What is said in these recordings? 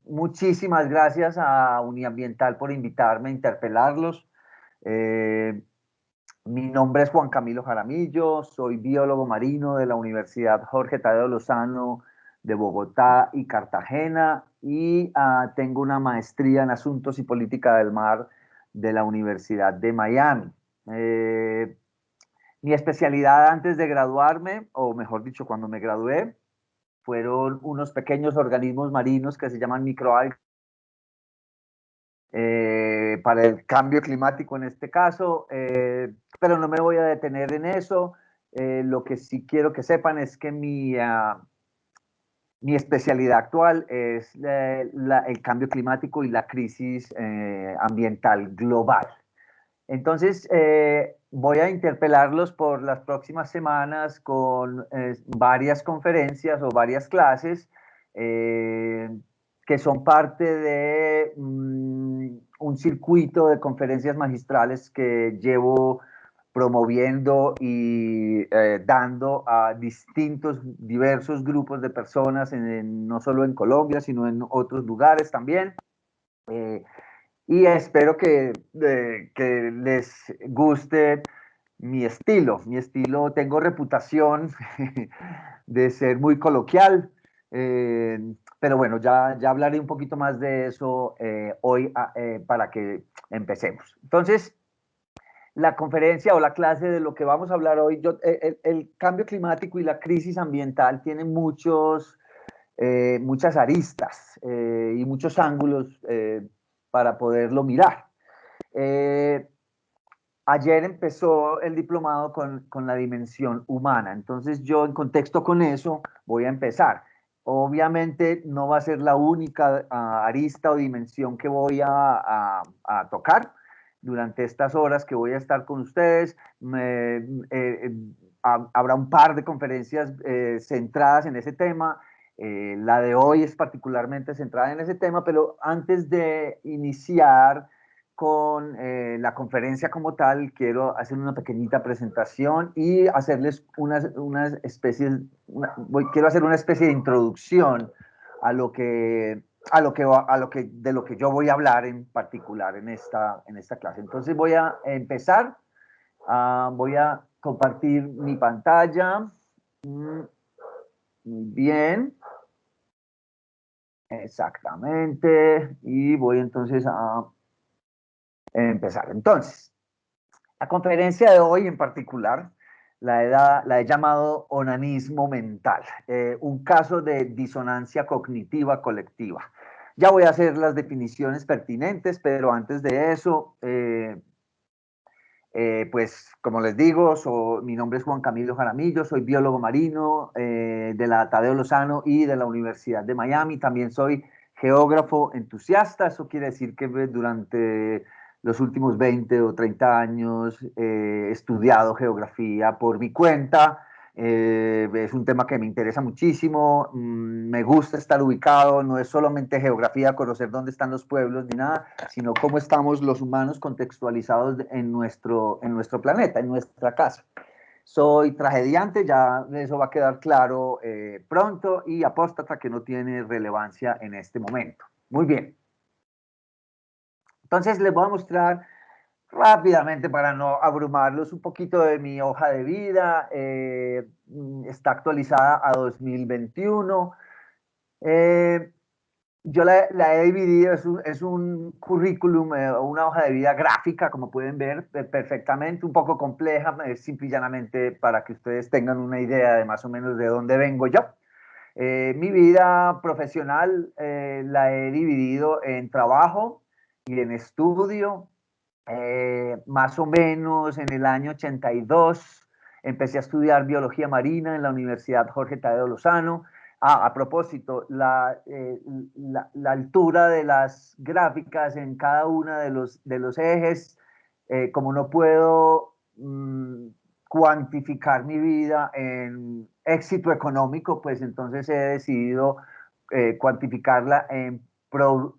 Muchísimas gracias a Uniambiental por invitarme a interpelarlos. Eh, Mi nombre es Juan Camilo Jaramillo, soy biólogo marino de la Universidad Jorge Tadeo Lozano de Bogotá y Cartagena y tengo una maestría en Asuntos y Política del Mar de la Universidad de Miami. Eh, Mi especialidad antes de graduarme, o mejor dicho, cuando me gradué, fueron unos pequeños organismos marinos que se llaman microalgas para el cambio climático en este caso, pero no me voy a detener en eso. Lo que sí quiero que sepan es que mi especialidad actual es el cambio climático y la crisis ambiental global. Entonces, voy a interpelarlos por las próximas semanas con varias conferencias o varias clases eh, que son parte de un circuito de conferencias magistrales que llevo promoviendo y dando a diversos grupos de personas, no solo en Colombia, sino en otros lugares también. Eh, y espero que les guste mi estilo. Mi estilo, tengo reputación de ser muy coloquial, pero bueno, ya hablaré un poquito más de eso hoy para que empecemos. Entonces, la conferencia o la clase de lo que vamos a hablar hoy, el cambio climático y la crisis ambiental tienen muchas aristas y muchos ángulos para poderlo mirar. Eh, Ayer empezó el diplomado con la dimensión humana, entonces yo en contexto con eso voy a empezar. Obviamente no va a ser la única arista o dimensión que voy a tocar durante estas horas que voy a estar con ustedes. Habrá un par de conferencias centradas en ese tema. La de hoy es particularmente centrada en ese tema, pero antes de iniciar con la conferencia como tal, quiero hacer una pequeñita presentación y hacerles quiero hacer una especie de introducción a lo que, de lo que yo voy a hablar en particular en esta clase. Entonces voy a empezar, voy a compartir mi pantalla. Muy bien, exactamente, y voy entonces a empezar. Entonces, la conferencia de hoy en particular la he llamado onanismo mental, un caso de disonancia cognitiva colectiva. Ya voy a hacer las definiciones pertinentes, pero antes de eso, pues como les digo, mi nombre es Juan Camilo Jaramillo, soy biólogo marino de la Tadeo Lozano y de la Universidad de Miami. También soy geógrafo entusiasta, eso quiere decir que durante los últimos 20 o 30 años he estudiado geografía por mi cuenta. Es un tema que me interesa muchísimo, me gusta estar ubicado, no es solamente geografía, conocer dónde están los pueblos ni nada, sino cómo estamos los humanos contextualizados en nuestro planeta, en nuestra casa. Soy tragediante, ya eso va a quedar claro pronto, y apóstata, que no tiene relevancia en este momento. Muy bien. Entonces les voy a mostrar rápidamente, para no abrumarlos, un poquito de mi hoja de vida. Está actualizada a 2021. Yo la he dividido, es un currículum, una hoja de vida gráfica, como pueden ver perfectamente, un poco compleja, es simple y llanamente para que ustedes tengan una idea de más o menos de dónde vengo yo. Mi vida profesional la he dividido en trabajo y en estudio. Más o menos en el año 82 empecé a estudiar biología marina en la Universidad Jorge Tadeo Lozano. A propósito, la altura de las gráficas en cada uno de los ejes, como no puedo cuantificar mi vida en éxito económico, pues entonces he decidido cuantificarla en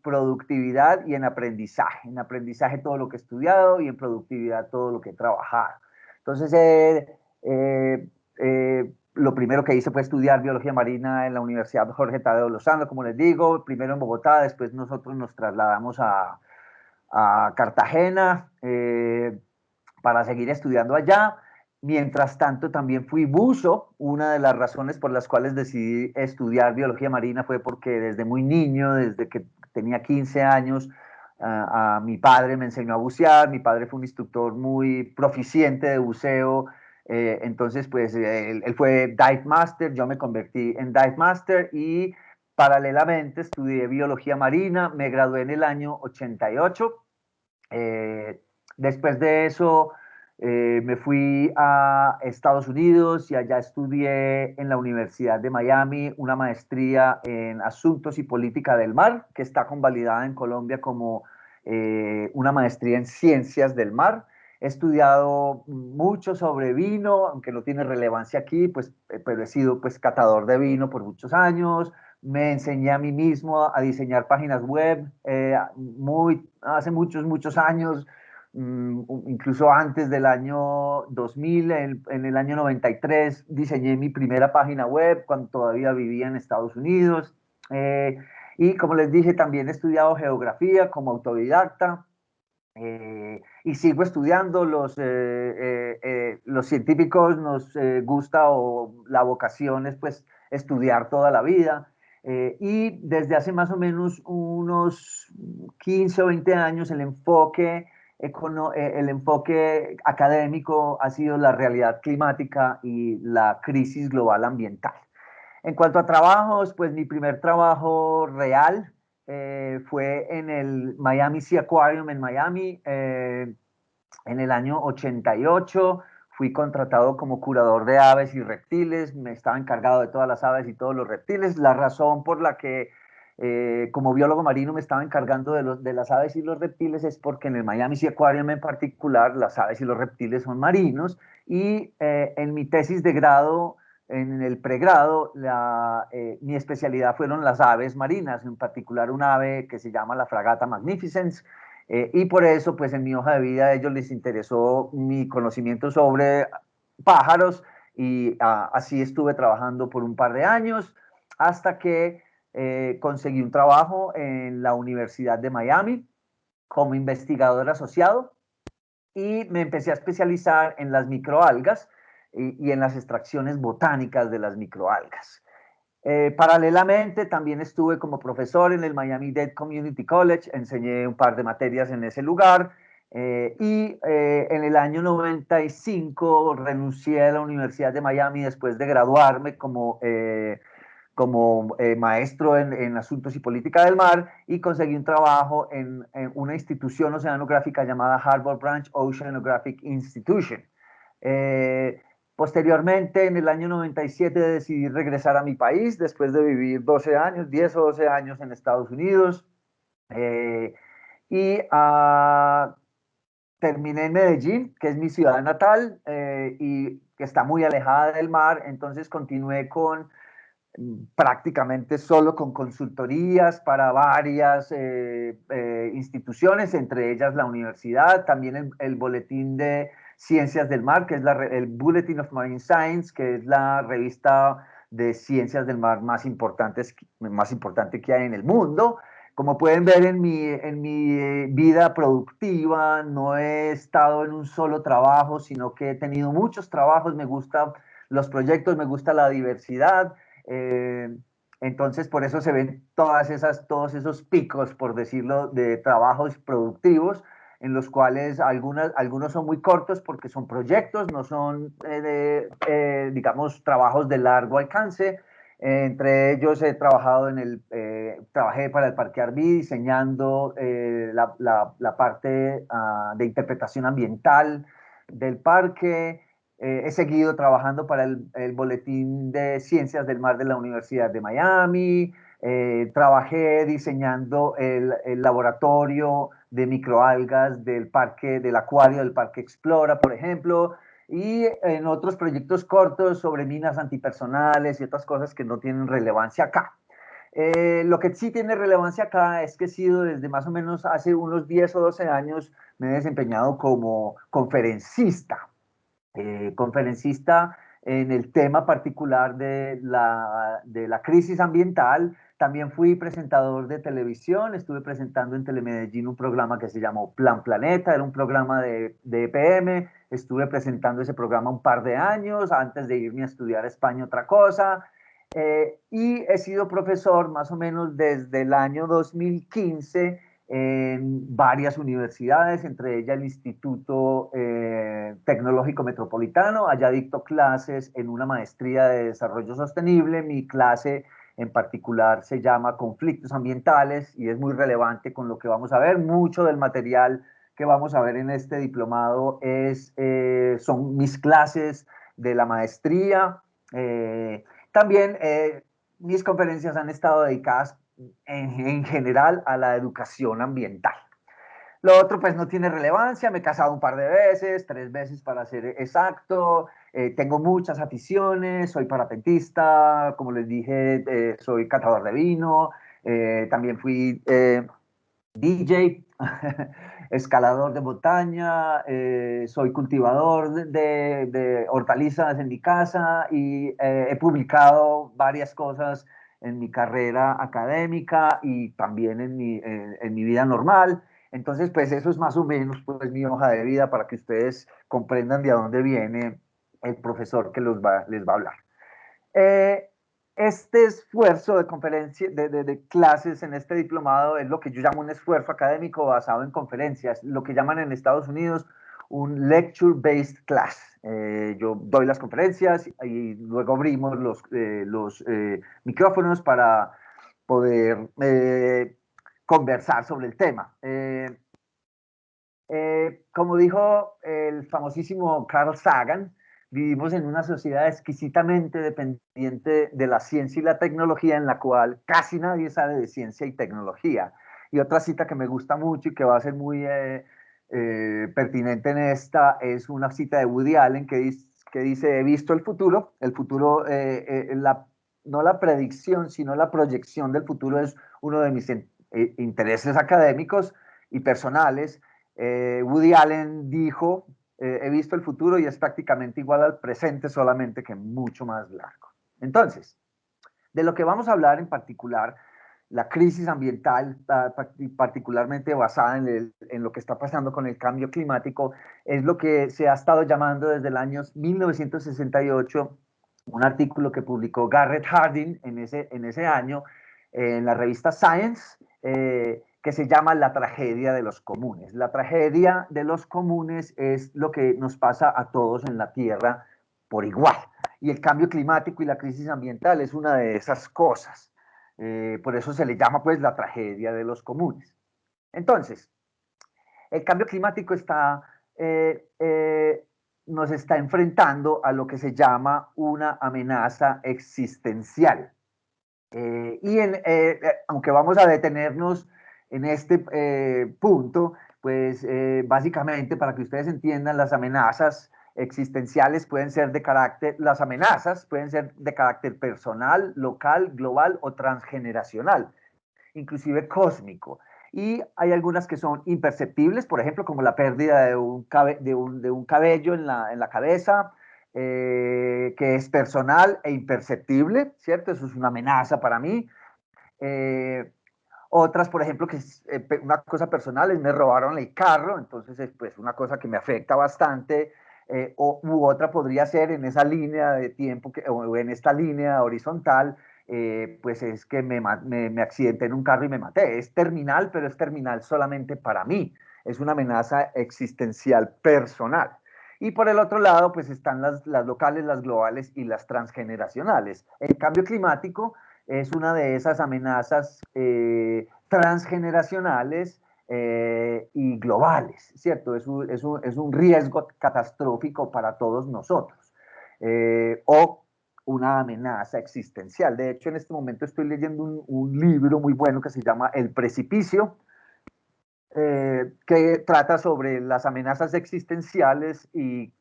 productividad y en aprendizaje todo lo que he estudiado y en productividad todo lo que he trabajado. Entonces, lo primero que hice fue estudiar biología marina en la Universidad Jorge Tadeo Lozano, como les digo, primero en Bogotá, después nosotros nos trasladamos a Cartagena para seguir estudiando allá. Mientras tanto, también fui buzo. Una de las razones por las cuales decidí estudiar biología marina fue porque desde muy niño, desde que tenía 15 años, a mi padre me enseñó a bucear. Mi padre fue un instructor muy proficiente de buceo. Entonces, pues él fue dive master, yo me convertí en dive master y paralelamente estudié biología marina. Me gradué en el año 88. Después de eso me fui a Estados Unidos y allá estudié en la Universidad de Miami una maestría en Asuntos y Política del Mar, que está convalidada en Colombia como una maestría en Ciencias del Mar. He estudiado mucho sobre vino, aunque no tiene relevancia aquí, pues, pero he sido pues catador de vino por muchos años. Me enseñé a mí mismo a diseñar páginas web hace muchos años, incluso antes del año 2000, en el año 93 diseñé mi primera página web cuando todavía vivía en Estados Unidos. Eh, y como les dije, también he estudiado geografía como autodidacta. Y sigo estudiando. Los científicos nos gusta, o la vocación es pues estudiar toda la vida. Y desde hace más o menos unos 15 o 20 años el enfoque académico ha sido la realidad climática y la crisis global ambiental. En cuanto a trabajos, pues mi primer trabajo real fue en el Miami Sea Aquarium en Miami. En el año 88 fui contratado como curador de aves y reptiles. Me estaba encargado de todas las aves y todos los reptiles. La razón por la que como biólogo marino me estaba encargando de las aves y los reptiles es porque en el Miami Sea Aquarium en particular las aves y los reptiles son marinos y en mi tesis de grado, en el pregrado, mi especialidad fueron las aves marinas, en particular un ave que se llama la fragata magnificens. Y por eso, pues en mi hoja de vida a ellos les interesó mi conocimiento sobre pájaros y así estuve trabajando por un par de años hasta que conseguí un trabajo en la Universidad de Miami como investigador asociado y me empecé a especializar en las microalgas y en las extracciones botánicas de las microalgas. Paralelamente, también estuve como profesor en el Miami-Dade Community College, enseñé un par de materias en ese lugar y en el año 95 renuncié a la Universidad de Miami después de graduarme como maestro en Asuntos y Política del Mar y conseguí un trabajo en una institución oceanográfica llamada Harbor Branch Oceanographic Institution. Eh, Posteriormente, en el año 97, decidí regresar a mi país después de vivir 12 años, 10 o 12 años en Estados Unidos. Eh, y terminé en Medellín, que es mi ciudad natal y que está muy alejada del mar. Entonces continué con prácticamente solo con consultorías para varias instituciones, entre ellas la universidad, también el Boletín de Ciencias del Mar, que es el Bulletin of Marine Science, que es la revista de ciencias del mar más importante que hay en el mundo. Como pueden ver en mi vida productiva, no he estado en un solo trabajo, sino que he tenido muchos trabajos. Me gustan los proyectos, me gusta la diversidad. Eh, entonces, por eso se ven todos esos picos, por decirlo, de trabajos productivos, en los cuales algunos son muy cortos porque son proyectos, no son, digamos, trabajos de largo alcance. Entre ellos he trabajado trabajé para el Parque Arví diseñando la parte de interpretación ambiental del parque. He seguido trabajando para el Boletín de Ciencias del Mar de la Universidad de Miami. Trabajé diseñando el laboratorio de microalgas del acuario del Parque Explora, por ejemplo, y en otros proyectos cortos sobre minas antipersonales y otras cosas que no tienen relevancia acá. Lo que sí tiene relevancia acá es que he sido desde más o menos hace unos 10 o 12 años, me he desempeñado como conferencista en el tema particular de la crisis ambiental. También fui presentador de televisión, estuve presentando en Telemedellín un programa que se llamó Plan Planeta, era un programa de EPM, estuve presentando ese programa un par de años antes de irme a estudiar a España otra cosa. Y he sido profesor más o menos desde el año 2015 en varias universidades, entre ellas el Instituto Tecnológico Metropolitano. Allá dicto clases en una maestría de desarrollo sostenible. Mi clase en particular se llama Conflictos Ambientales y es muy relevante con lo que vamos a ver. Mucho del material que vamos a ver en este diplomado son mis clases de la maestría. También mis conferencias han estado dedicadas en general a la educación ambiental. Lo otro pues no tiene relevancia, me he casado un par de veces, 3 veces para ser exacto, tengo muchas aficiones, soy parapentista, como les dije, soy catador de vino, también fui DJ, escalador de montaña, soy cultivador de hortalizas en mi casa y he publicado varias cosas en mi carrera académica y también en mi vida normal. Entonces, pues eso es más o menos pues, mi hoja de vida para que ustedes comprendan de dónde viene el profesor que les va a hablar. Eh, este esfuerzo de conferencia, de clases en este diplomado es lo que yo llamo un esfuerzo académico basado en conferencias, lo que llaman en Estados Unidos un lecture-based class. Yo doy las conferencias y luego abrimos los micrófonos para poder conversar sobre el tema. Como dijo el famosísimo Carl Sagan, vivimos en una sociedad exquisitamente dependiente de la ciencia y la tecnología, en la cual casi nadie sabe de ciencia y tecnología. Y otra cita que me gusta mucho y que va a ser muy pertinente en esta es una cita de Woody Allen que dice, he visto el futuro no la predicción, sino la proyección del futuro es uno de mis intereses académicos y personales. Woody Allen dijo, he visto el futuro y es prácticamente igual al presente, solamente que mucho más largo. Entonces, de lo que vamos a hablar en particular, la crisis ambiental, particularmente basada en lo que está pasando con el cambio climático, es lo que se ha estado llamando desde el año 1968, un artículo que publicó Garrett Hardin en ese año, en la revista Science, que se llama La tragedia de los comunes. La tragedia de los comunes es lo que nos pasa a todos en la Tierra por igual. Y el cambio climático y la crisis ambiental es una de esas cosas. Por eso se le llama pues la tragedia de los comunes. Entonces, el cambio climático nos está enfrentando a lo que se llama una amenaza existencial. Aunque vamos a detenernos en este punto, pues básicamente para que ustedes entiendan, las amenazas existenciales las amenazas pueden ser de carácter personal, local, global o transgeneracional, inclusive cósmico. Y hay algunas que son imperceptibles, por ejemplo, como la pérdida de un cabello en la cabeza, que es personal e imperceptible, ¿cierto? Eso es una amenaza para mí. Eh, Otras, por ejemplo, que es una cosa personal, es me robaron el carro, entonces es pues una cosa que me afecta bastante. U otra podría ser en esa línea de tiempo, o en esta línea horizontal, pues es que me accidenté en un carro y me maté. Es terminal, pero es terminal solamente para mí. Es una amenaza existencial personal. Y por el otro lado, pues están las locales, las globales y las transgeneracionales. El cambio climático es una de esas amenazas transgeneracionales y globales, ¿cierto? Es un riesgo catastrófico para todos nosotros. O una amenaza existencial. De hecho, en este momento estoy leyendo un libro muy bueno que se llama El Precipicio, que trata sobre las amenazas existenciales y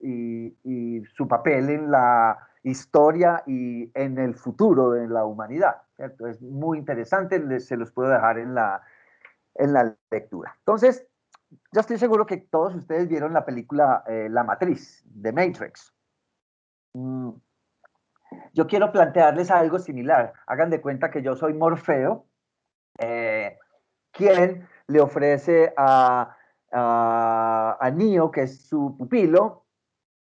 su papel en la historia y en el futuro de la humanidad, ¿cierto? Es muy interesante, se los puedo dejar en la lectura. Entonces, yo estoy seguro que todos ustedes vieron la película La Matriz, de Matrix. Yo quiero plantearles algo similar. Hagan de cuenta que yo soy Morfeo, quien le ofrece a Neo, que es su pupilo,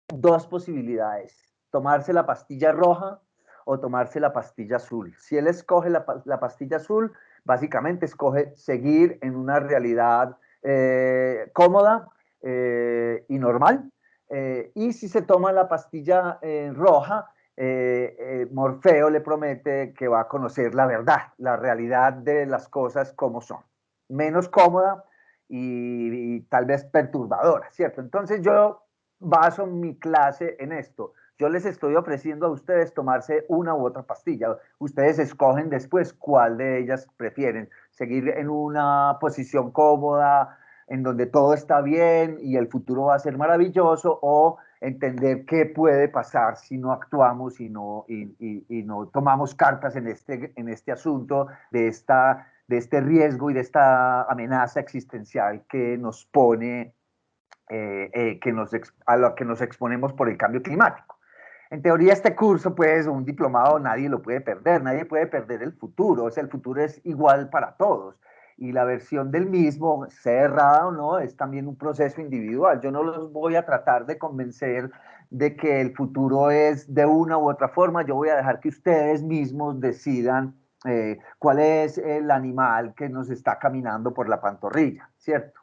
dos posibilidades: tomarse la pastilla roja o tomarse la pastilla azul. Si él escoge la pastilla azul, básicamente escoge seguir en una realidad cómoda y normal. Y si se toma la pastilla roja, Morfeo le promete que va a conocer la verdad, la realidad de las cosas como son. Menos cómoda y tal vez perturbadora, ¿cierto? Entonces yo baso mi clase en esto. Yo les estoy ofreciendo a ustedes tomarse una u otra pastilla. Ustedes escogen después cuál de ellas prefieren. Seguir en una posición cómoda, en donde todo está bien y el futuro va a ser maravilloso, o entender qué puede pasar si no actuamos y no tomamos cartas en este asunto de este riesgo y de esta amenaza existencial que nos pone a lo que nos exponemos por el cambio climático. En teoría, este curso, pues, un diplomado, nadie lo puede perder, nadie puede perder el futuro, o sea, el futuro es igual para todos. Y la versión del mismo, sea errada o no, es también un proceso individual. Yo no los voy a tratar de convencer de que el futuro es de una u otra forma, yo voy a dejar que ustedes mismos decidan cuál es el animal que nos está caminando por la pantorrilla, ¿cierto?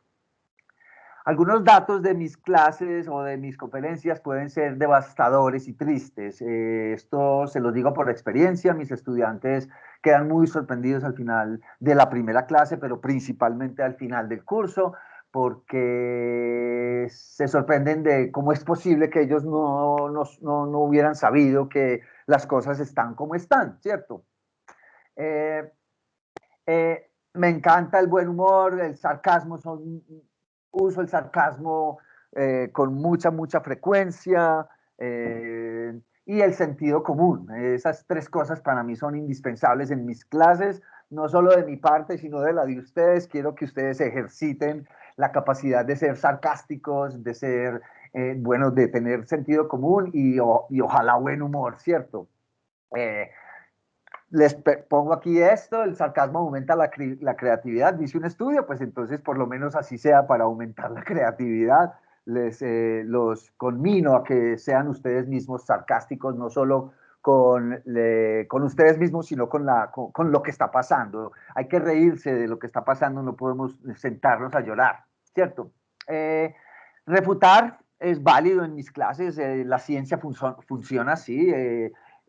Algunos datos de mis clases o de mis conferencias pueden ser devastadores y tristes. Esto se los digo por experiencia. Mis estudiantes quedan muy sorprendidos al final de la primera clase, pero principalmente al final del curso, porque se sorprenden de cómo es posible que ellos no hubieran sabido que las cosas están como están, ¿cierto? Eh, Me encanta el buen humor, el sarcasmo, uso el sarcasmo con mucha frecuencia, y el sentido común. Esas tres cosas para mí son indispensables en mis clases, no solo de mi parte, sino de la de ustedes. Quiero que ustedes ejerciten la capacidad de ser sarcásticos, de ser, bueno, de tener sentido común y ojalá buen humor, ¿cierto? Eh, Les pongo aquí esto: el sarcasmo aumenta la creatividad, dice un estudio. Pues entonces por lo menos así sea, para aumentar la creatividad, los conmino a que sean ustedes mismos sarcásticos, no solo con ustedes mismos, sino con lo que está pasando. Hay que reírse de lo que está pasando, no podemos sentarnos a llorar, ¿cierto? Eh, Refutar es válido en mis clases, la ciencia funciona así.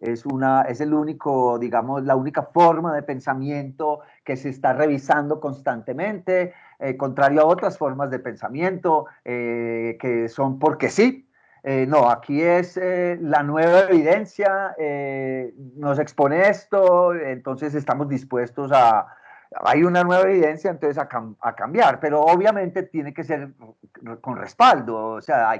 Es el único, digamos, la única forma de pensamiento que se está revisando constantemente, contrario a otras formas de pensamiento que son porque sí. No, aquí es la nueva evidencia, nos expone esto, entonces estamos dispuestos hay una nueva evidencia, entonces a cambiar, pero obviamente tiene que ser con respaldo, o sea,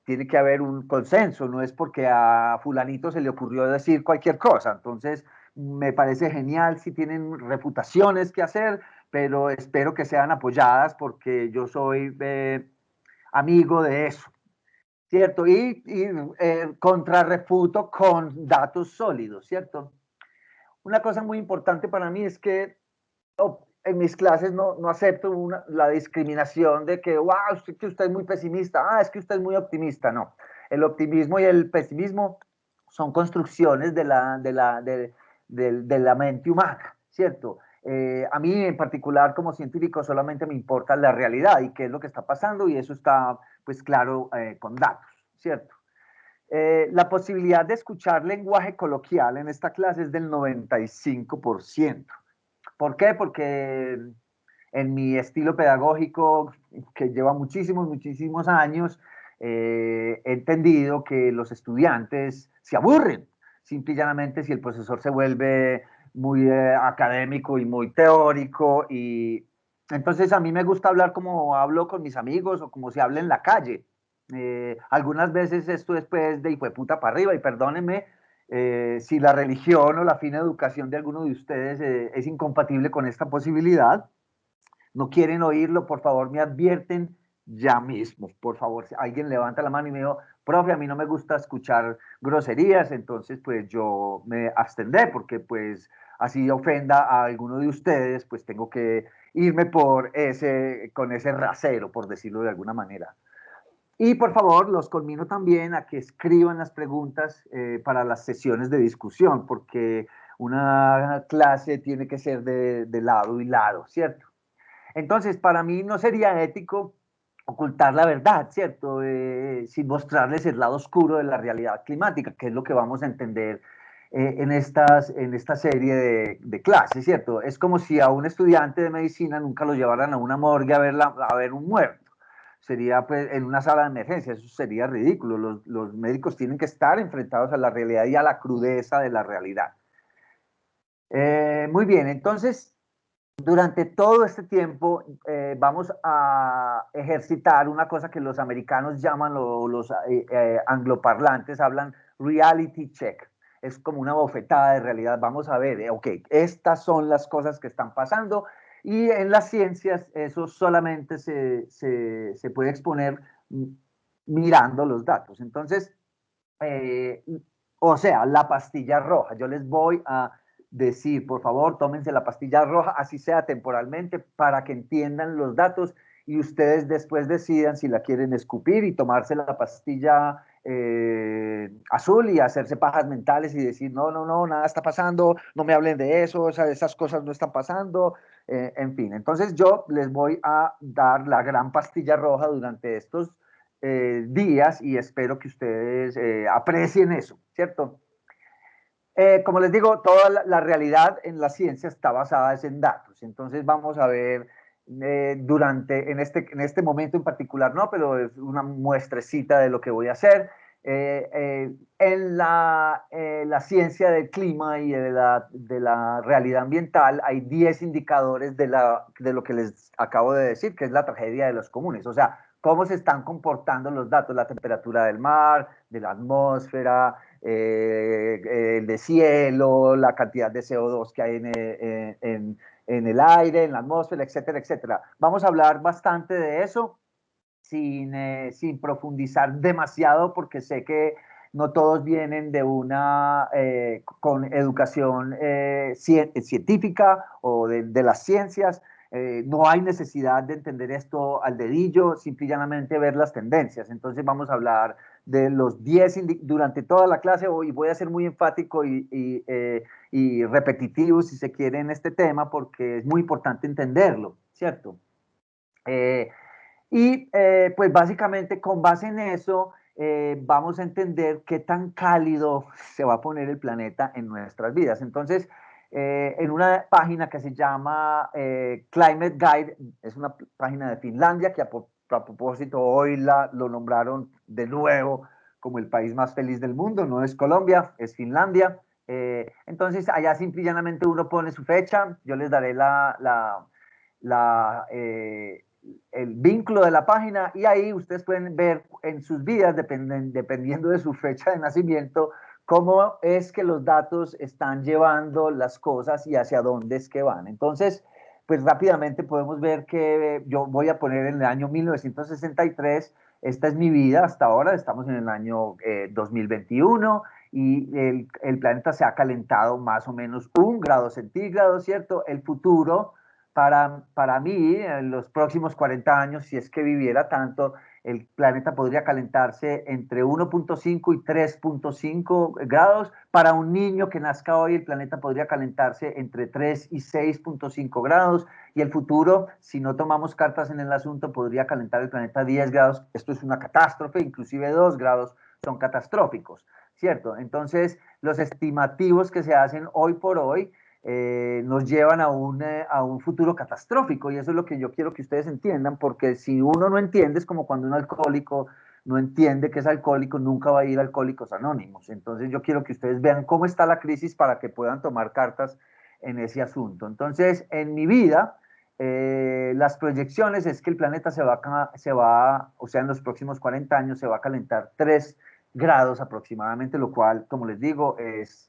tiene que haber un consenso, no es porque a fulanito se le ocurrió decir cualquier cosa. Entonces, me parece genial si tienen refutaciones que hacer, pero espero que sean apoyadas, porque yo soy amigo de eso, ¿cierto? Y contrarrefuto con datos sólidos, ¿cierto? Una cosa muy importante para mí es que en mis clases no acepto la discriminación de que, wow, que usted es muy pesimista, es que usted es muy optimista. No, el optimismo y el pesimismo son construcciones de la mente humana, ¿cierto? A mí en particular, como científico, solamente me importa la realidad y qué es lo que está pasando, y eso está pues claro con datos, ¿cierto? La posibilidad de escuchar lenguaje coloquial en esta clase es del 95%. ¿Por qué? Porque en mi estilo pedagógico, que lleva muchísimos años, he entendido que los estudiantes se aburren, simple y llanamente, si el profesor se vuelve muy académico y muy teórico. Y entonces a mí me gusta hablar como hablo con mis amigos o como se habla en la calle. Algunas veces esto es pues de hijueputa para arriba, y perdónenme si la religión o la fina educación de alguno de ustedes es incompatible con esta posibilidad, no quieren oírlo, por favor me advierten ya mismo, por favor. Si alguien levanta la mano y me dijo, profe, a mí no me gusta escuchar groserías, entonces pues yo me abstendré porque pues así ofenda a alguno de ustedes, pues tengo que irme con ese rasero, por decirlo de alguna manera. Y por favor, los conmino también a que escriban las preguntas para las sesiones de discusión, porque una clase tiene que ser de lado y lado, ¿cierto? Entonces, para mí no sería ético ocultar la verdad, ¿cierto? Sin mostrarles el lado oscuro de la realidad climática, que es lo que vamos a entender en esta serie de clases, ¿cierto? Es como si a un estudiante de medicina nunca lo llevaran a una morgue a ver un muerto. Sería pues en una sala de emergencia, eso sería ridículo. Los médicos tienen que estar enfrentados a la realidad y a la crudeza de la realidad. Muy bien, entonces durante todo este tiempo vamos a ejercitar una cosa que los americanos llaman, o los angloparlantes hablan, reality check. Es como una bofetada de realidad. Vamos a ver, ok, estas son las cosas que están pasando y en las ciencias eso solamente se puede exponer mirando los datos. Entonces, eh, o sea, la pastilla roja. Yo les voy a decir, por favor, tómense la pastilla roja, así sea temporalmente, para que entiendan los datos y ustedes después decidan si la quieren escupir y tomarse la pastilla azul y hacerse pajas mentales y decir, no, no, no, nada está pasando, no me hablen de eso, o sea, esas cosas no están pasando, en fin. Entonces yo les voy a dar la gran pastilla roja durante estos días y espero que ustedes aprecien eso, ¿cierto? Como les digo, toda la realidad en la ciencia está basada en datos. Entonces vamos a ver en este momento en particular, no, pero es una muestrecita de lo que voy a hacer. La ciencia del clima y de la realidad ambiental hay 10 indicadores de lo que les acabo de decir, que es la tragedia de los comunes. O sea, cómo se están comportando los datos, la temperatura del mar, de la atmósfera, el de cielo, la cantidad de CO2 que hay en el aire, en la atmósfera, etcétera, etcétera. Vamos a hablar bastante de eso sin profundizar demasiado porque sé que no todos vienen de con educación científica o de las ciencias. No hay necesidad de entender esto al dedillo, simple y llanamente ver las tendencias. Entonces vamos a hablar de los 10 durante toda la clase y voy a ser muy enfático y repetitivo, si se quiere, en este tema porque es muy importante entenderlo, ¿cierto? Pues básicamente con base en eso vamos a entender qué tan cálido se va a poner el planeta en nuestras vidas. Entonces, en una página que se llama Climate Guide, es una página de Finlandia que a propósito hoy lo nombraron de nuevo como el país más feliz del mundo, no es Colombia, es Finlandia. Entonces, allá simple y llanamente uno pone su fecha, yo les daré la el vínculo de la página y ahí ustedes pueden ver en sus vidas, dependiendo de su fecha de nacimiento, cómo es que los datos están llevando las cosas y hacia dónde es que van. Entonces, pues rápidamente podemos ver que yo voy a poner en el año 1963, esta es mi vida hasta ahora, estamos en el año 2021 y el planeta se ha calentado más o menos 1 grado centígrado, ¿cierto? El futuro para mí, en los próximos 40 años, si es que viviera tanto, el planeta podría calentarse entre 1,5 y 3,5 grados. Para un niño que nazca hoy, el planeta podría calentarse entre 3 y 6,5 grados. Y el futuro, si no tomamos cartas en el asunto, podría calentar el planeta 10 grados. Esto es una catástrofe, inclusive 2 grados son catastróficos, ¿cierto? Entonces, los estimativos que se hacen hoy por hoy nos llevan a un futuro catastrófico y eso es lo que yo quiero que ustedes entiendan porque si uno no entiende es como cuando un alcohólico no entiende que es alcohólico, nunca va a ir a Alcohólicos Anónimos. Entonces yo quiero que ustedes vean cómo está la crisis para que puedan tomar cartas en ese asunto. Entonces, en mi vida, las proyecciones es que el planeta o sea, en los próximos 40 años se va a calentar 3 grados aproximadamente, lo cual, como les digo, es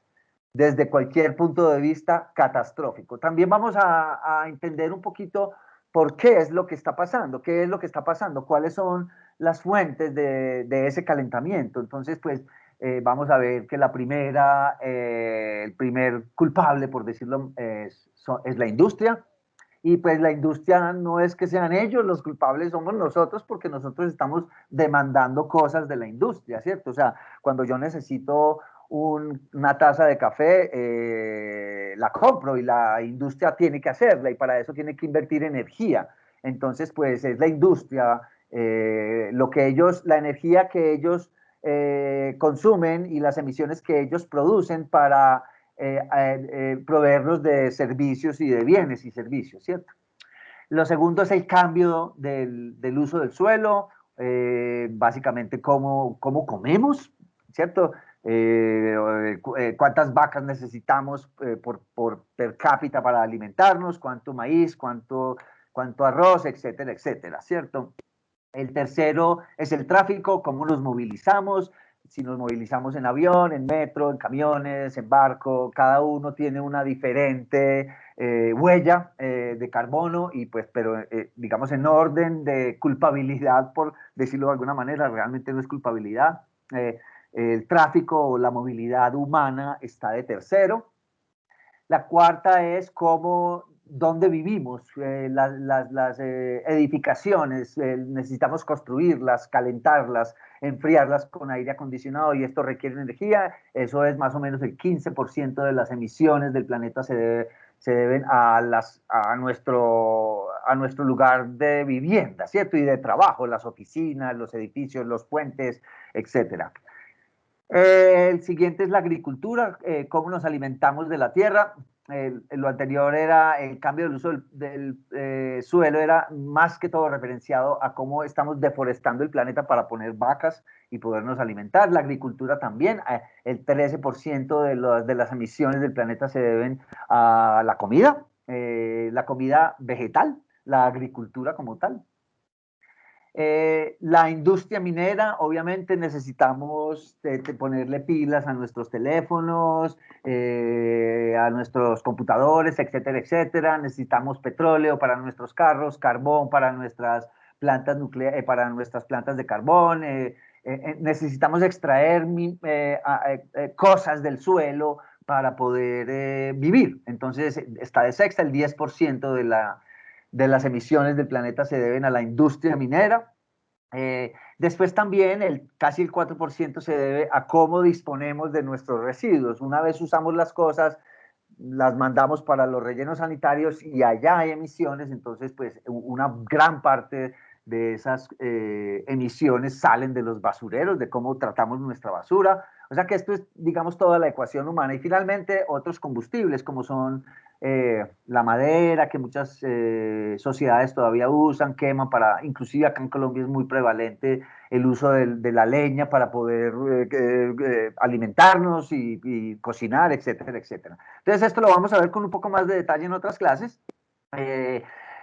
desde cualquier punto de vista catastrófico. También vamos a entender un poquito por qué es lo que está pasando, qué es lo que está pasando, cuáles son las fuentes de ese calentamiento. Entonces, pues vamos a ver que el primer culpable, por decirlo, es la industria. Y pues la industria no es que sean ellos los culpables, somos nosotros, porque nosotros estamos demandando cosas de la industria, ¿cierto? O sea, cuando yo necesito una taza de café, la compro y la industria tiene que hacerla y para eso tiene que invertir energía. Entonces, pues es la industria, la energía que ellos consumen y las emisiones que ellos producen para proveernos de servicios y de bienes y servicios, ¿cierto? Lo segundo es el cambio del uso del suelo, básicamente cómo comemos, ¿cierto? Cuántas vacas necesitamos por per cápita para alimentarnos, cuánto maíz, cuánto arroz, etcétera, etcétera, ¿cierto? El tercero es el tráfico, cómo nos movilizamos, si nos movilizamos en avión, en metro, en camiones, en barco, cada uno tiene una diferente huella de carbono y pues, pero digamos en orden de culpabilidad, por decirlo de alguna manera, realmente no es culpabilidad. El tráfico o la movilidad humana está de tercero. La cuarta es dónde vivimos, las edificaciones, necesitamos construirlas, calentarlas, enfriarlas con aire acondicionado y esto requiere energía. Eso es más o menos el 15% de las emisiones del planeta se deben a nuestro lugar de vivienda, ¿cierto? Y de trabajo, las oficinas, los edificios, los puentes, etcétera. El siguiente es la agricultura, cómo nos alimentamos de la tierra. Lo anterior era el cambio del uso del suelo, era más que todo referenciado a cómo estamos deforestando el planeta para poner vacas y podernos alimentar. La agricultura también, el 13% de las emisiones del planeta se deben a la comida vegetal, la agricultura como tal. La industria minera, obviamente necesitamos ponerle pilas a nuestros teléfonos, a nuestros computadores, etcétera, etcétera. Necesitamos petróleo para nuestros carros, carbón para nuestras plantas nucleares, para nuestras plantas de carbón. Necesitamos extraer cosas del suelo para poder vivir. Entonces, está de sexta, el 10% de las emisiones del planeta se deben a la industria minera. Después también casi el 4% se debe a cómo disponemos de nuestros residuos. Una vez usamos las cosas, las mandamos para los rellenos sanitarios y allá hay emisiones, entonces pues una gran parte de esas emisiones salen de los basureros, de cómo tratamos nuestra basura. O sea que esto es, digamos, toda la ecuación humana. Y finalmente otros combustibles como son la madera, que muchas sociedades todavía usan, queman para, inclusive acá en Colombia es muy prevalente el uso de la leña para poder alimentarnos y cocinar, etcétera, etcétera. Entonces esto lo vamos a ver con un poco más de detalle en otras clases.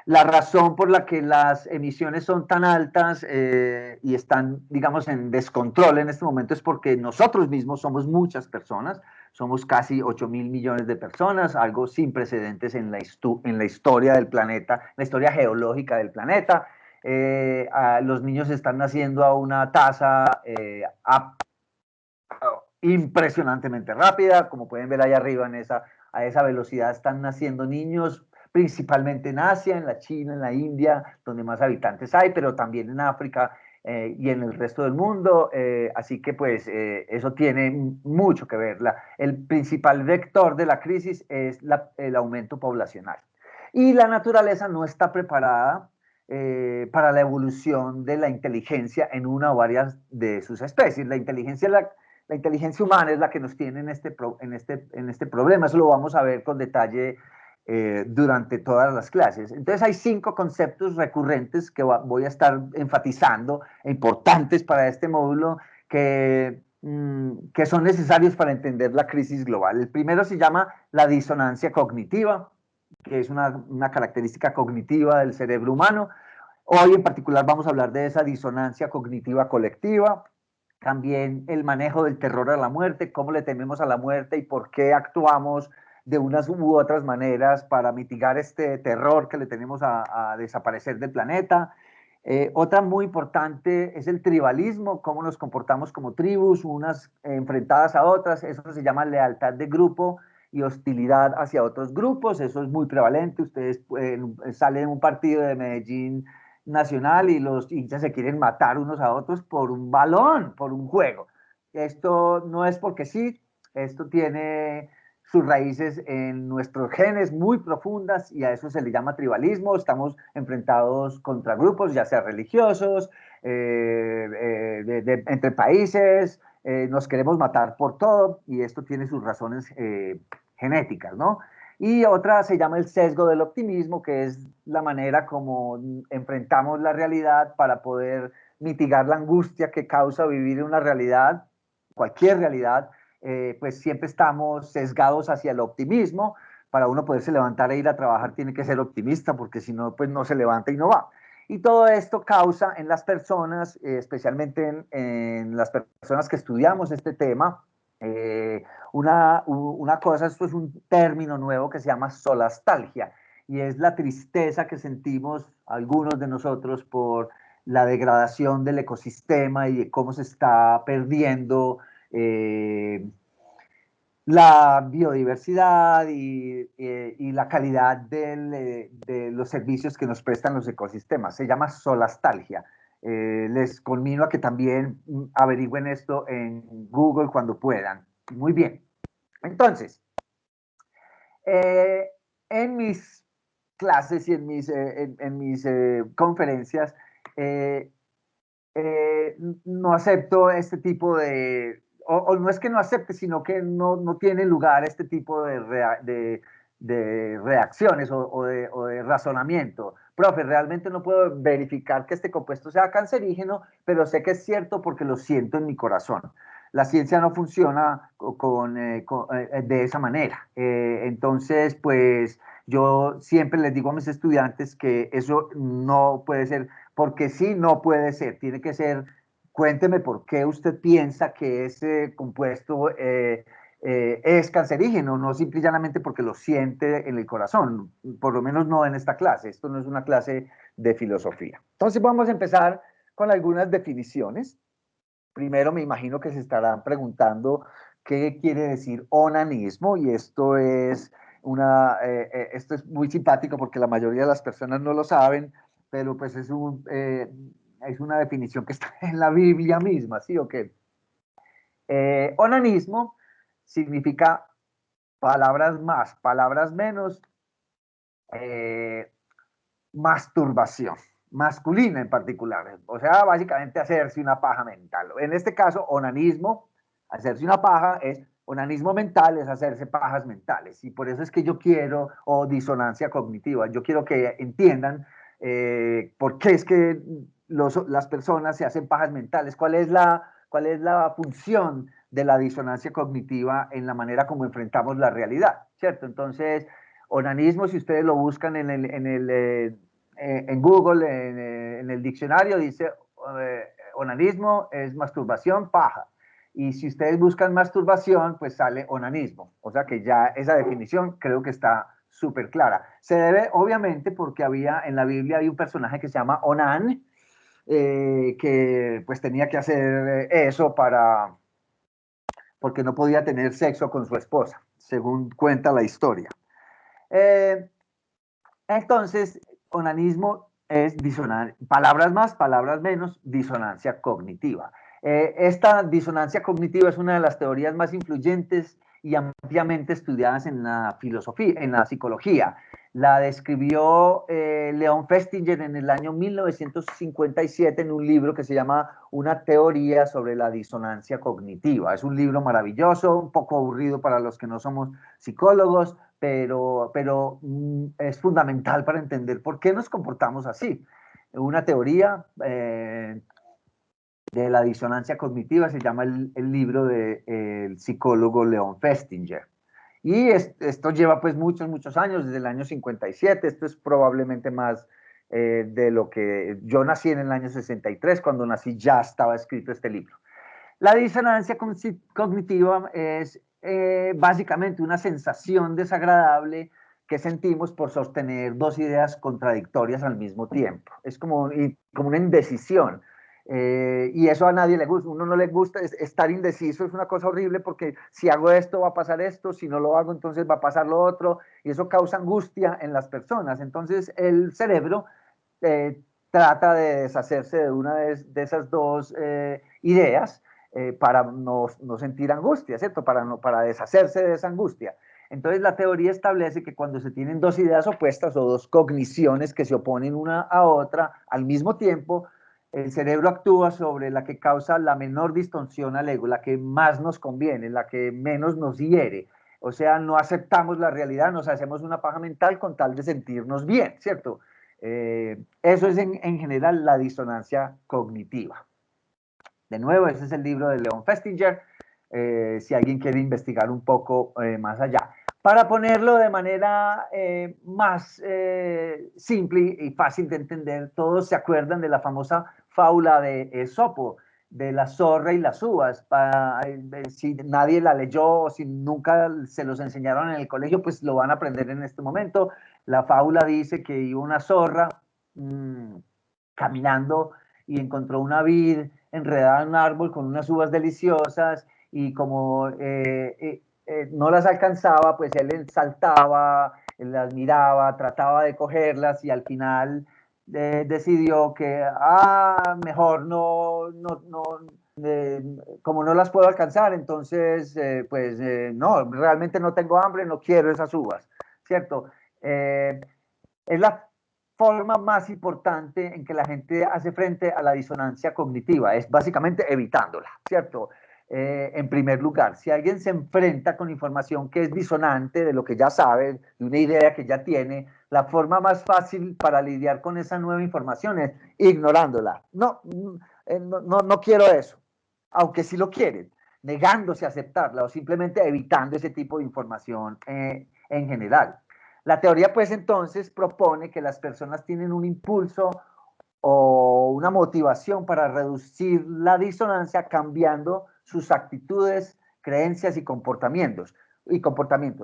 La razón por la que las emisiones son tan altas y están, digamos, en descontrol en este momento es porque nosotros mismos somos muchas personas, somos casi 8.000 millones de personas, algo sin precedentes en la historia del planeta, la historia geológica del planeta. Los niños están naciendo a una tasa impresionantemente rápida, como pueden ver ahí arriba a esa velocidad están naciendo niños, principalmente en Asia, en la China, en la India, donde más habitantes hay, pero también en África y en el resto del mundo, así que pues eso tiene mucho que ver. El principal vector de la crisis es el aumento poblacional. Y la naturaleza no está preparada para la evolución de la inteligencia en una o varias de sus especies. La inteligencia humana es la que nos tiene en este problema. Eso lo vamos a ver con detalle durante todas las clases. Entonces hay 5 conceptos recurrentes que voy a estar enfatizando, importantes para este módulo, que son necesarios para entender la crisis global. El primero se llama la disonancia cognitiva, que es una característica cognitiva del cerebro humano. Hoy en particular vamos a hablar de esa disonancia cognitiva colectiva. También el manejo del terror a la muerte, cómo le tememos a la muerte y por qué actuamos de unas u otras maneras para mitigar este terror que le tenemos a desaparecer del planeta. Otra muy importante es el tribalismo, cómo nos comportamos como tribus, unas enfrentadas a otras. Eso se llama lealtad de grupo y hostilidad hacia otros grupos. Eso es muy prevalente. Ustedes salen en un partido de Medellín Nacional y los hinchas se quieren matar unos a otros por un balón, por un juego. Esto no es porque sí, esto tiene sus raíces en nuestros genes muy profundas y a eso se le llama tribalismo. Estamos enfrentados contra grupos, ya sea religiosos, entre países, nos queremos matar por todo y esto tiene sus razones genéticas, ¿no? Y otra se llama el sesgo del optimismo, que es la manera como enfrentamos la realidad para poder mitigar la angustia que causa vivir una realidad, cualquier realidad, pues siempre estamos sesgados hacia el optimismo. Para uno poderse levantar e ir a trabajar tiene que ser optimista, porque si no, pues no se levanta y no va. Y todo esto causa en las personas, especialmente en las personas que estudiamos este tema, una cosa, esto es un término nuevo que se llama solastalgia, y es la tristeza que sentimos algunos de nosotros por la degradación del ecosistema y de cómo se está perdiendo la biodiversidad y la calidad de los servicios que nos prestan los ecosistemas. Se llama solastalgia. Les conmino a que también averigüen esto en Google cuando puedan. Muy bien. Entonces, eh, en mis clases y en mis conferencias, eh, no acepto este tipo o no es que no acepte, sino que no tiene lugar este tipo de reacciones o de razonamiento. Profe, realmente no puedo verificar que este compuesto sea cancerígeno, pero sé que es cierto porque lo siento en mi corazón. La ciencia no funciona de esa manera. Entonces, pues yo siempre les digo a mis estudiantes que eso no puede ser, porque sí, no puede ser, tiene que ser, cuénteme por qué usted piensa que ese compuesto es cancerígeno, no simple y llanamente porque lo siente en el corazón, por lo menos no en esta clase, esto no es una clase de filosofía. Entonces vamos a empezar con algunas definiciones. Primero me imagino que se estarán preguntando qué quiere decir onanismo y esto es muy simpático porque la mayoría de las personas no lo saben, pero pues es una definición que está en la Biblia misma, ¿sí o qué? Onanismo significa palabras más, palabras menos, eh, masturbación, masculina en particular. O sea, básicamente hacerse una paja mental. En este caso, onanismo, hacerse una paja es, onanismo mental es hacerse pajas mentales. Y por eso es que yo quiero, o disonancia cognitiva, yo quiero que entiendan por qué es que las personas se hacen pajas mentales, cuál es la función de la disonancia cognitiva en la manera como enfrentamos la realidad, ¿cierto? Entonces, onanismo, si ustedes lo buscan en Google, en el diccionario, dice onanismo es masturbación, paja. Y si ustedes buscan masturbación, pues sale onanismo. O sea que ya esa definición creo que está súper clara. Se debe, obviamente, porque en la Biblia hay un personaje que se llama Onán, que pues tenía que hacer eso porque no podía tener sexo con su esposa, según cuenta la historia. Eh, entonces, onanismo es disonancia, palabras más, palabras menos, disonancia cognitiva. Esta disonancia cognitiva es una de las teorías más influyentes y ampliamente estudiadas en la filosofía, en la psicología. La describió Leon Festinger en el año 1957 en un libro que se llama Una teoría sobre la disonancia cognitiva. Es un libro maravilloso, un poco aburrido para los que no somos psicólogos, pero es fundamental para entender por qué nos comportamos así. Una teoría de la disonancia cognitiva se llama el libro del psicólogo Leon Festinger. Y esto lleva pues muchos años, desde el año 57, esto es probablemente más de lo que yo nací en el año 63, cuando nací ya estaba escrito este libro. La disonancia cognitiva es básicamente una sensación desagradable que sentimos por sostener dos ideas contradictorias al mismo tiempo. Es como una indecisión. Y eso a nadie le gusta, uno no le gusta estar indeciso, es una cosa horrible porque si hago esto va a pasar esto, si no lo hago entonces va a pasar lo otro, y eso causa angustia en las personas. Entonces el cerebro trata de deshacerse de una de esas dos ideas para no sentir angustia, ¿cierto? Para deshacerse de esa angustia. Entonces la teoría establece que cuando se tienen dos ideas opuestas o dos cogniciones que se oponen una a otra al mismo tiempo, el cerebro actúa sobre la que causa la menor distorsión al ego, la que más nos conviene, la que menos nos hiere. O sea, no aceptamos la realidad, nos hacemos una paja mental con tal de sentirnos bien, ¿cierto? Eso es en general la disonancia cognitiva. De nuevo, ese es el libro de Leon Festinger, si alguien quiere investigar un poco más allá. Para ponerlo de manera más simple y fácil de entender, todos se acuerdan de la famosa fábula de Esopo, de la zorra y las uvas. Si nadie la leyó o si nunca se los enseñaron en el colegio, pues lo van a aprender en este momento. La fábula dice que iba una zorra caminando y encontró una vid enredada en un árbol con unas uvas deliciosas y como no las alcanzaba, pues él saltaba, él las miraba, trataba de cogerlas y al final decidió que mejor como no las puedo alcanzar, entonces no, realmente no tengo hambre, no quiero esas uvas, ¿cierto? Es la forma más importante en que la gente hace frente a la disonancia cognitiva, es básicamente evitándola, ¿cierto? En primer lugar, si alguien se enfrenta con información que es disonante de lo que ya sabe, de una idea que ya tiene, la forma más fácil para lidiar con esa nueva información es ignorándola. No quiero eso, aunque sí lo quieren, negándose a aceptarla o simplemente evitando ese tipo de información en general. La teoría, pues, entonces propone que las personas tienen un impulso o una motivación para reducir la disonancia cambiando sus actitudes, creencias y comportamientos,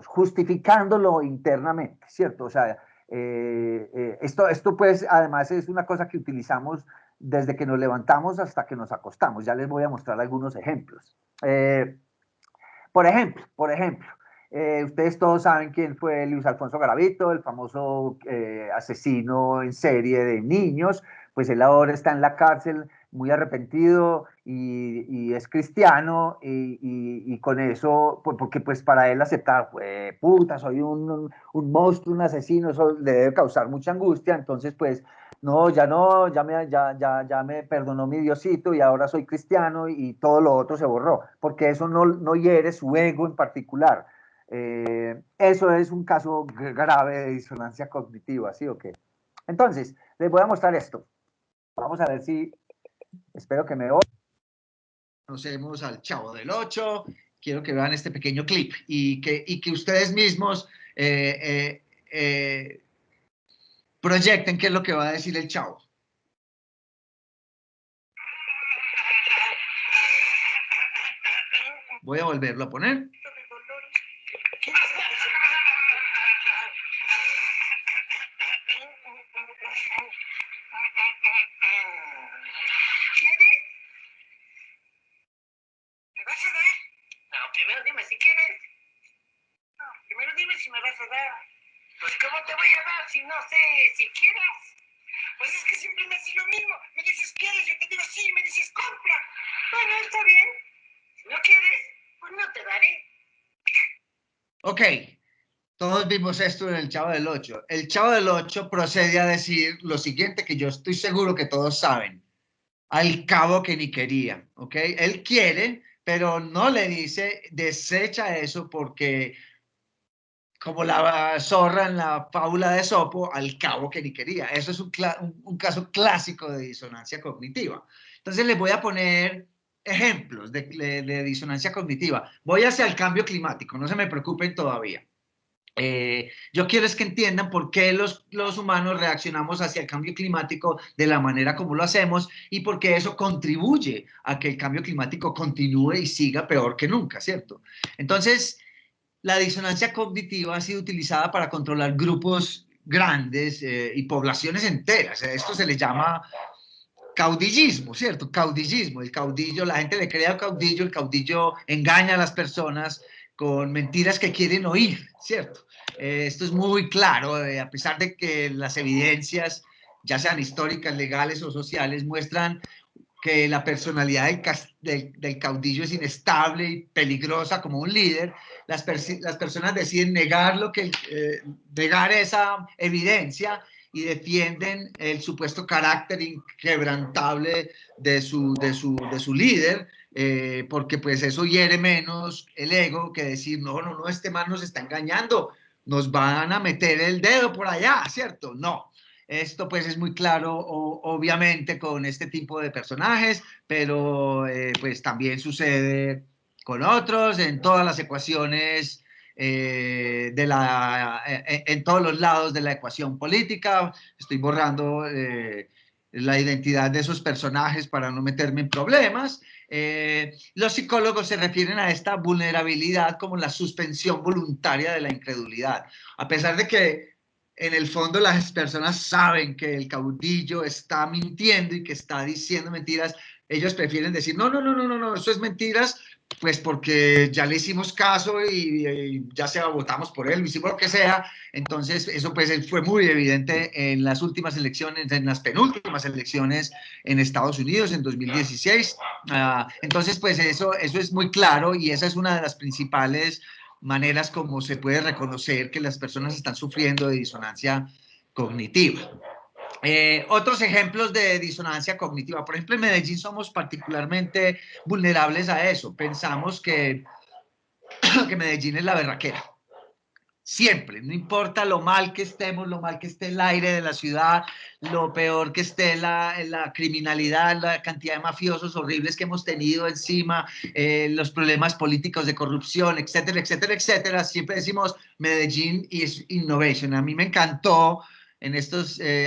justificándolo internamente, ¿cierto? O sea, esto pues además es una cosa que utilizamos desde que nos levantamos hasta que nos acostamos. Ya les voy a mostrar algunos ejemplos. Por ejemplo, ustedes todos saben quién fue Luis Alfonso Garavito, el famoso asesino en serie de niños. Pues él ahora está en la cárcel muy arrepentido y es cristiano y con eso, porque pues para él aceptar, pues puta, soy un monstruo, un asesino, eso le debe causar mucha angustia. Entonces pues no, ya me perdonó mi Diosito y ahora soy cristiano y todo lo otro se borró, porque eso no hiere su ego en particular. Eso es un caso grave de disonancia cognitiva, ¿sí o qué? Entonces, les voy a mostrar esto. Vamos a ver si, espero que me oigan. Conocemos al Chavo del Ocho. Quiero que vean este pequeño clip y que ustedes mismos proyecten qué es lo que va a decir el Chavo. Voy a volverlo a poner. Primero dime si quieres. No, primero dime si me vas a dar. Pues ¿cómo te voy a dar si no sé si quieres? Pues es que siempre me haces lo mismo. Me dices quieres, yo te digo sí, me dices compra. Bueno, está bien. Si no quieres, pues no te daré. Ok, todos vimos esto en el Chavo del Ocho. El Chavo del Ocho procede a decir lo siguiente que yo estoy seguro que todos saben. Al cabo que ni quería, ¿ok? Él quiere, pero no le dice, desecha eso porque, como la zorra en la fábula de Esopo, al cabo que ni quería. Eso es un caso clásico de disonancia cognitiva. Entonces les voy a poner ejemplos de disonancia cognitiva. Voy hacia el cambio climático, no se me preocupen todavía. Yo quiero es que entiendan por qué los humanos reaccionamos hacia el cambio climático de la manera como lo hacemos y por qué eso contribuye a que el cambio climático continúe y siga peor que nunca, ¿cierto? Entonces, la disonancia cognitiva ha sido utilizada para controlar grupos grandes y poblaciones enteras. Esto se le llama caudillismo, ¿cierto? Caudillismo. El caudillo, la gente le crea al caudillo, el caudillo engaña a las personas con mentiras que quieren oír, ¿cierto? Esto es muy claro, a pesar de que las evidencias, ya sean históricas, legales o sociales, muestran que la personalidad del caudillo es inestable y peligrosa como un líder, las personas deciden negar esa evidencia y defienden el supuesto carácter inquebrantable de su líder, porque pues eso hiere menos el ego que decir, no, no, no, este man nos está engañando, nos van a meter el dedo por allá, ¿cierto? No. Esto pues es muy claro, obviamente, con este tipo de personajes, pero pues también sucede con otros, en todas las ecuaciones, en todos los lados de la ecuación política. Estoy borrando la identidad de esos personajes para no meterme en problemas. Los psicólogos se refieren a esta vulnerabilidad como la suspensión voluntaria de la incredulidad. A pesar de que en el fondo las personas saben que el caudillo está mintiendo y que está diciendo mentiras, ellos prefieren decir, no, no, no, no, no, no, eso es mentiras, pues porque ya le hicimos caso y ya sea votamos por él, hicimos lo que sea. Entonces eso pues fue muy evidente en las últimas elecciones, en las penúltimas elecciones en Estados Unidos en 2016. Entonces pues eso es muy claro y esa es una de las principales maneras como se puede reconocer que las personas están sufriendo de disonancia cognitiva. Otros ejemplos de disonancia cognitiva. Por ejemplo, en Medellín somos particularmente vulnerables a eso. Pensamos que Medellín es la berraquera. Siempre, no importa lo mal que estemos, lo mal que esté el aire de la ciudad, lo peor que esté la criminalidad, la cantidad de mafiosos horribles que hemos tenido encima, los problemas políticos de corrupción, etcétera, etcétera, etcétera. Siempre decimos Medellín is innovation. A mí me encantó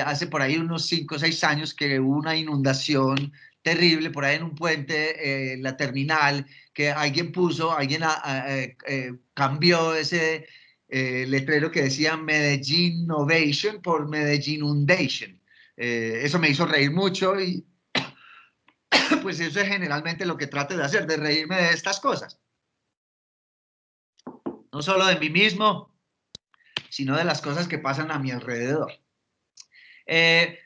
hace por ahí unos 5 o 6 años que hubo una inundación terrible por ahí en un puente, la terminal, que alguien cambió ese letrero que decía Medellín Innovation por Medellín Inundation. Eso me hizo reír mucho y pues eso es generalmente lo que trato de hacer, de reírme de estas cosas. No solo de mí mismo, sino de las cosas que pasan a mi alrededor.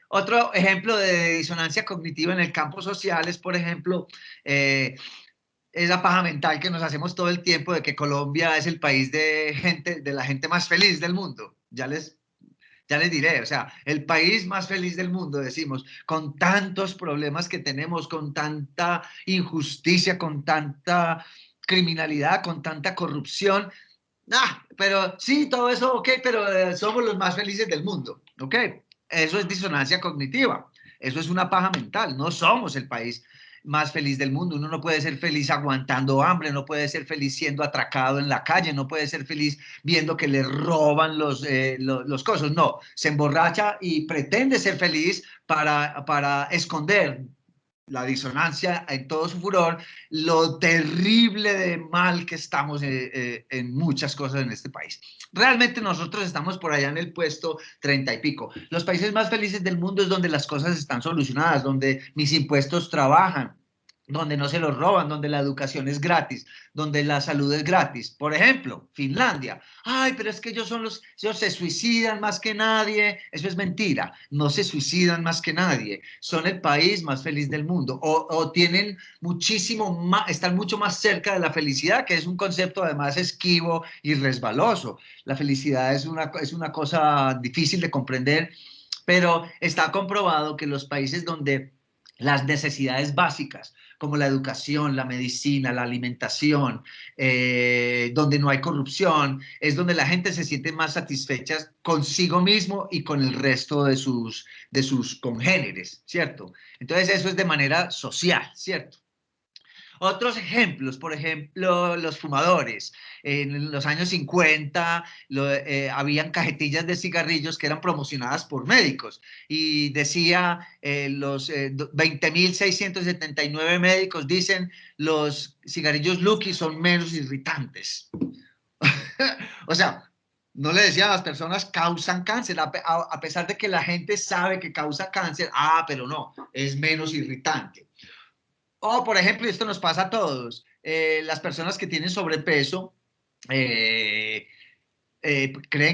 Otro ejemplo de disonancia cognitiva en el campo social es, por ejemplo, esa paja mental que nos hacemos todo el tiempo de que Colombia es el país de la gente más feliz del mundo. Ya les diré, o sea, el país más feliz del mundo, decimos, con tantos problemas que tenemos, con tanta injusticia, con tanta criminalidad, con tanta corrupción. Pero sí, todo eso, ok, pero somos los más felices del mundo, ok. Eso es disonancia cognitiva, eso es una paja mental, no somos el país más feliz del mundo. Uno no puede ser feliz aguantando hambre, no puede ser feliz siendo atracado en la calle, no puede ser feliz viendo que le roban los cosas. No, se emborracha y pretende ser feliz para esconder la disonancia en todo su furor, lo terrible de mal que estamos en muchas cosas en este país. Realmente nosotros estamos por allá en el puesto 30 y pico. Los países más felices del mundo es donde las cosas están solucionadas, donde mis impuestos trabajan, donde no se los roban, donde la educación es gratis, donde la salud es gratis. Por ejemplo, Finlandia. Ay, pero es que ellos se suicidan más que nadie. Eso es mentira. No se suicidan más que nadie. Son el país más feliz del mundo. O tienen muchísimo más, están mucho más cerca de la felicidad, que es un concepto además esquivo y resbaloso. La felicidad es una cosa difícil de comprender, pero está comprobado que los países donde las necesidades básicas, como la educación, la medicina, la alimentación, donde no hay corrupción, es donde la gente se siente más satisfecha consigo mismo y con el resto de sus congéneres, ¿cierto? Entonces eso es de manera social, ¿cierto? Otros ejemplos, por ejemplo, los fumadores. En los años 50 habían cajetillas de cigarrillos que eran promocionadas por médicos y decía, los 20.679 médicos dicen los cigarrillos Lucky son menos irritantes. O sea, no le decían a las personas causan cáncer, a pesar de que la gente sabe que causa cáncer, pero no, es menos irritante. O, por ejemplo, y esto nos pasa a todos, las personas que tienen sobrepeso creen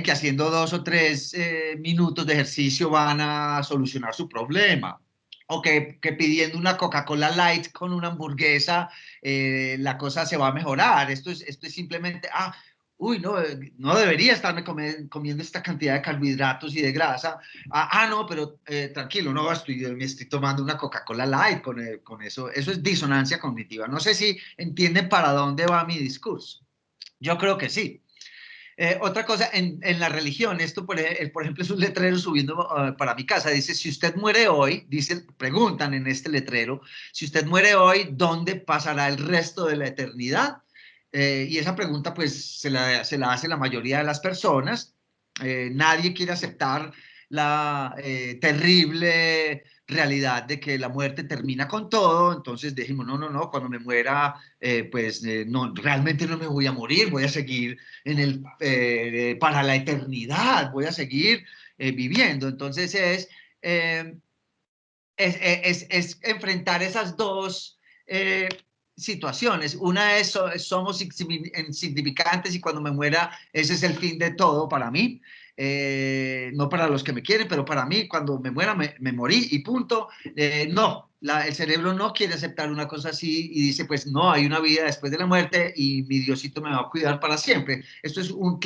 que haciendo 2 o 3 minutos de ejercicio van a solucionar su problema. O que pidiendo una Coca-Cola Light con una hamburguesa la cosa se va a mejorar. Esto es simplemente, uy, no, no debería estarme comiendo esta cantidad de carbohidratos y de grasa. No, pero tranquilo, no, me estoy tomando una Coca-Cola Light con eso. Eso es disonancia cognitiva. No sé si entienden para dónde va mi discurso. Yo creo que sí. Otra cosa, en la religión, esto por ejemplo es un letrero subiendo para mi casa, dice, si usted muere hoy, preguntan en este letrero, si usted muere hoy, ¿dónde pasará el resto de la eternidad? Y esa pregunta pues se la hace la mayoría de las personas. Nadie quiere aceptar la terrible realidad de que la muerte termina con todo, entonces dijimos, no, cuando me muera, no, realmente no me voy a morir, voy a seguir para la eternidad, voy a seguir viviendo. Entonces es enfrentar esas dos situaciones. Una es somos insignificantes y cuando me muera ese es el fin de todo para mí. No para los que me quieren, pero para mí cuando me muera me morí y punto. No, el cerebro no quiere aceptar una cosa así y dice pues no, hay una vida después de la muerte y mi Diosito me va a cuidar para siempre. Esto es un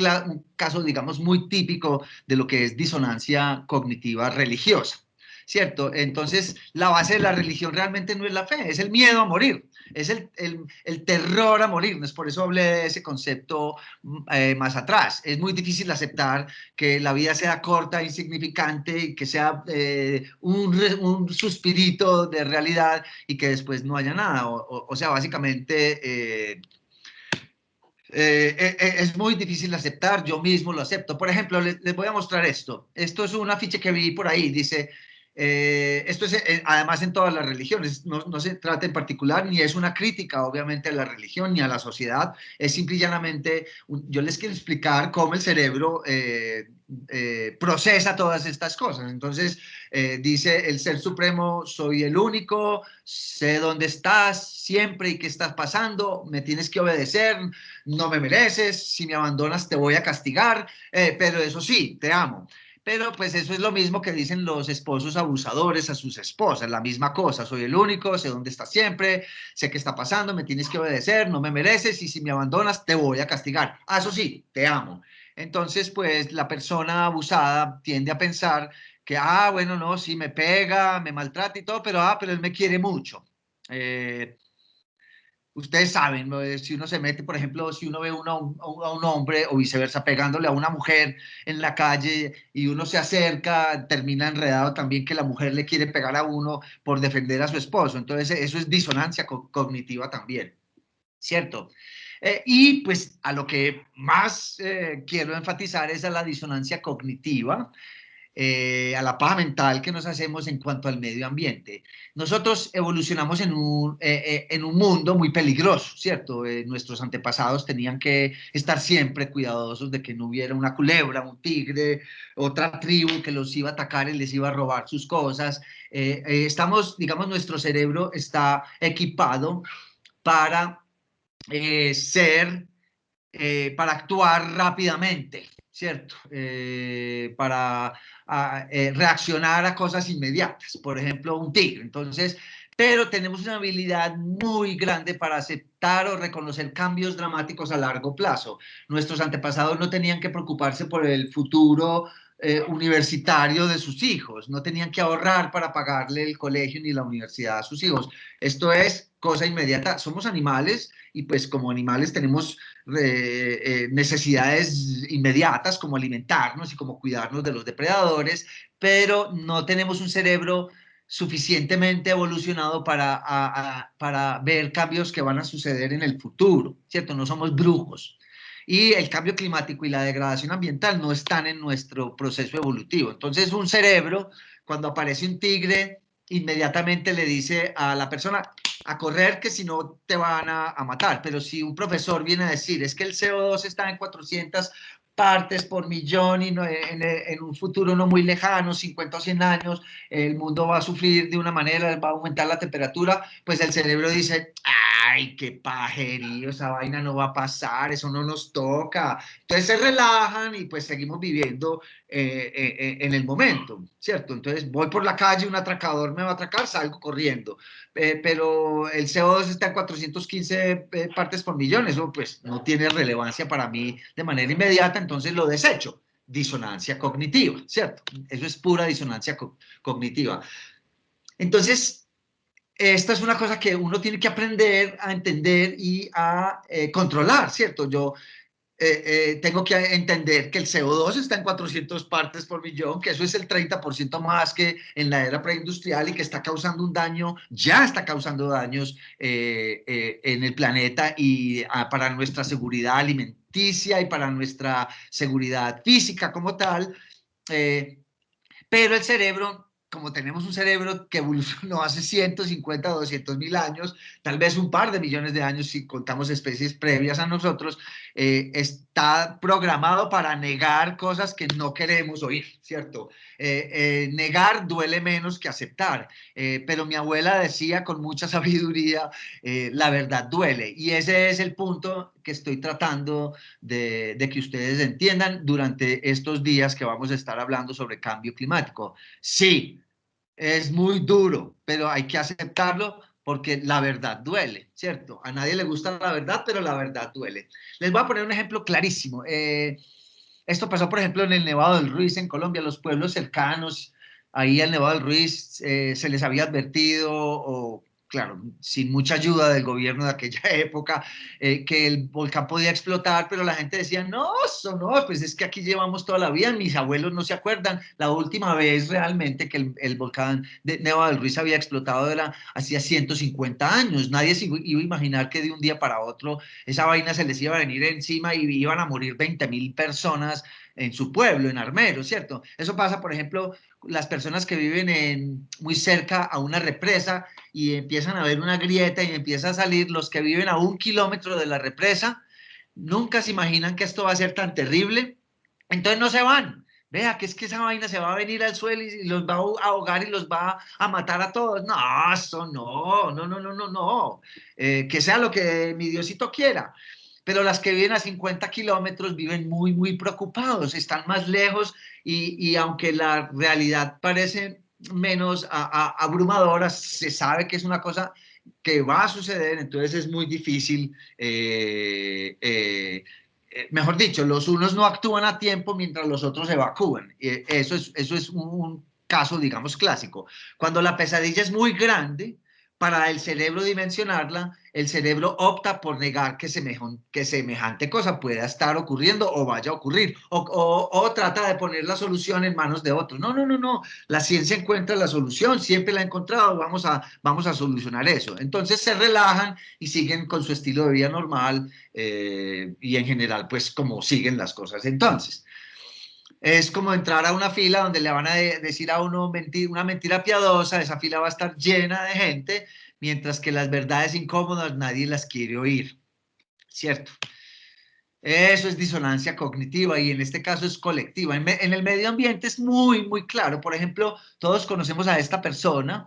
caso digamos muy típico de lo que es disonancia cognitiva religiosa. ¿Cierto? Entonces, la base de la religión realmente no es la fe, es el miedo a morir, es el terror a morir. Por eso hablé de ese concepto más atrás. Es muy difícil aceptar que la vida sea corta, insignificante y que sea un suspirito de realidad y que después no haya nada. O sea, básicamente... es muy difícil aceptar, yo mismo lo acepto. Por ejemplo, les voy a mostrar esto. Esto es un afiche que vi por ahí, dice, esto es además en todas las religiones, no se trata en particular, ni es una crítica obviamente a la religión ni a la sociedad, es simple y llanamente, yo les quiero explicar cómo el cerebro procesa todas estas cosas. Entonces, dice el Ser Supremo, soy el único, sé dónde estás siempre y qué estás pasando, me tienes que obedecer, no me mereces, si me abandonas te voy a castigar, pero eso sí, te amo. Pero pues eso es lo mismo que dicen los esposos abusadores a sus esposas, la misma cosa, soy el único, sé dónde estás siempre, sé qué está pasando, me tienes que obedecer, no me mereces y si me abandonas te voy a castigar. Eso sí, te amo. Entonces pues la persona abusada tiende a pensar que, bueno, no, sí me pega, me maltrata y todo, pero él me quiere mucho. Ustedes saben, ¿no? Si uno se mete, por ejemplo, si uno ve a un hombre o viceversa pegándole a una mujer en la calle y uno se acerca, termina enredado también que la mujer le quiere pegar a uno por defender a su esposo. Entonces, eso es disonancia cognitiva también, ¿cierto? Y pues a lo que más quiero enfatizar es a la disonancia cognitiva, a la paja mental que nos hacemos en cuanto al medio ambiente. Nosotros evolucionamos en un mundo muy peligroso, ¿cierto? Nuestros antepasados tenían que estar siempre cuidadosos de que no hubiera una culebra, un tigre, otra tribu que los iba a atacar y les iba a robar sus cosas. Digamos, nuestro cerebro está equipado para para actuar rápidamente, ¿cierto? Para reaccionar a cosas inmediatas, por ejemplo, un tigre. Entonces, pero tenemos una habilidad muy grande para aceptar o reconocer cambios dramáticos a largo plazo. Nuestros antepasados no tenían que preocuparse por el futuro universitario de sus hijos, no tenían que ahorrar para pagarle el colegio ni la universidad a sus hijos. Esto es cosa inmediata. Somos animales y pues como animales tenemos necesidades inmediatas como alimentarnos y como cuidarnos de los depredadores, pero no tenemos un cerebro suficientemente evolucionado para ver cambios que van a suceder en el futuro, ¿cierto? No somos brujos. Y el cambio climático y la degradación ambiental no están en nuestro proceso evolutivo. Entonces, un cerebro, cuando aparece un tigre, inmediatamente le dice a la persona a correr, que si no te van a matar. Pero si un profesor viene a decir, es que el CO2 está en 400 partes por millón y en un futuro no muy lejano, 50 o 100 años, el mundo va a sufrir de una manera, va a aumentar la temperatura, pues el cerebro dice, ay, qué pajerío, esa vaina no va a pasar, eso no nos toca. Entonces se relajan y pues seguimos viviendo en el momento, ¿cierto? Entonces voy por la calle, un atracador me va a atracar, salgo corriendo. Pero el CO2 está en 415 partes por millón, eso pues no tiene relevancia para mí de manera inmediata, entonces lo desecho. Disonancia cognitiva, ¿cierto? Eso es pura disonancia cognitiva. Entonces, esta es una cosa que uno tiene que aprender a entender y a controlar, ¿cierto? Yo tengo que entender que el CO2 está en 400 partes por millón, que eso es el 30% más que en la era preindustrial y que está causando un daño, ya está causando daños en el planeta y para nuestra seguridad alimenticia y para nuestra seguridad física como tal. Pero el cerebro, como tenemos un cerebro que evolucionó hace 150 o 200 mil años, tal vez un par de millones de años si contamos especies previas a nosotros, está programado para negar cosas que no queremos oír, ¿cierto? Negar duele menos que aceptar, pero mi abuela decía con mucha sabiduría, la verdad duele, y ese es el punto que estoy tratando de que ustedes entiendan durante estos días que vamos a estar hablando sobre cambio climático. Sí, es muy duro, pero hay que aceptarlo porque la verdad duele, ¿cierto? A nadie le gusta la verdad, pero la verdad duele. Les voy a poner un ejemplo clarísimo. Esto pasó, por ejemplo, en el Nevado del Ruiz, en Colombia, los pueblos cercanos, ahí al Nevado del Ruiz se les había advertido, o claro, sin mucha ayuda del gobierno de aquella época, que el volcán podía explotar, pero la gente decía, no, eso no, pues es que aquí llevamos toda la vida, mis abuelos no se acuerdan, la última vez realmente que el volcán de Nevado del Ruiz había explotado era hacía 150 años, nadie se iba a imaginar que de un día para otro esa vaina se les iba a venir encima y iban a morir 20.000 personas en su pueblo, en Armero, ¿cierto? Eso pasa, por ejemplo, las personas que viven muy cerca a una represa y empiezan a ver una grieta y empieza a salir, los que viven a 1 kilómetro de la represa, nunca se imaginan que esto va a ser tan terrible, entonces no se van. Vea, que es que esa vaina se va a venir al suelo y los va a ahogar y los va a matar a todos. No, eso no, no, no, no, no, no. Que sea lo que mi Diosito quiera. Pero las que viven a 50 kilómetros viven muy, muy preocupados, están más lejos y aunque la realidad parece menos abrumadora, se sabe que es una cosa que va a suceder, entonces es muy difícil, mejor dicho, los unos no actúan a tiempo mientras los otros evacúan. Eso es un caso, digamos, clásico. Cuando la pesadilla es muy grande, para el cerebro dimensionarla, el cerebro opta por negar que semejante cosa pueda estar ocurriendo o vaya a ocurrir, o trata de poner la solución en manos de otros. No, no, no, no. La ciencia encuentra la solución, siempre la ha encontrado, vamos a solucionar eso. Entonces se relajan y siguen con su estilo de vida normal y en general, pues como siguen las cosas entonces. Es como entrar a una fila donde le van a decir a uno una mentira piadosa, esa fila va a estar llena de gente, mientras que las verdades incómodas nadie las quiere oír, ¿cierto? Eso es disonancia cognitiva y en este caso es colectiva. En el medio ambiente es muy, muy claro. Por ejemplo, todos conocemos a esta persona,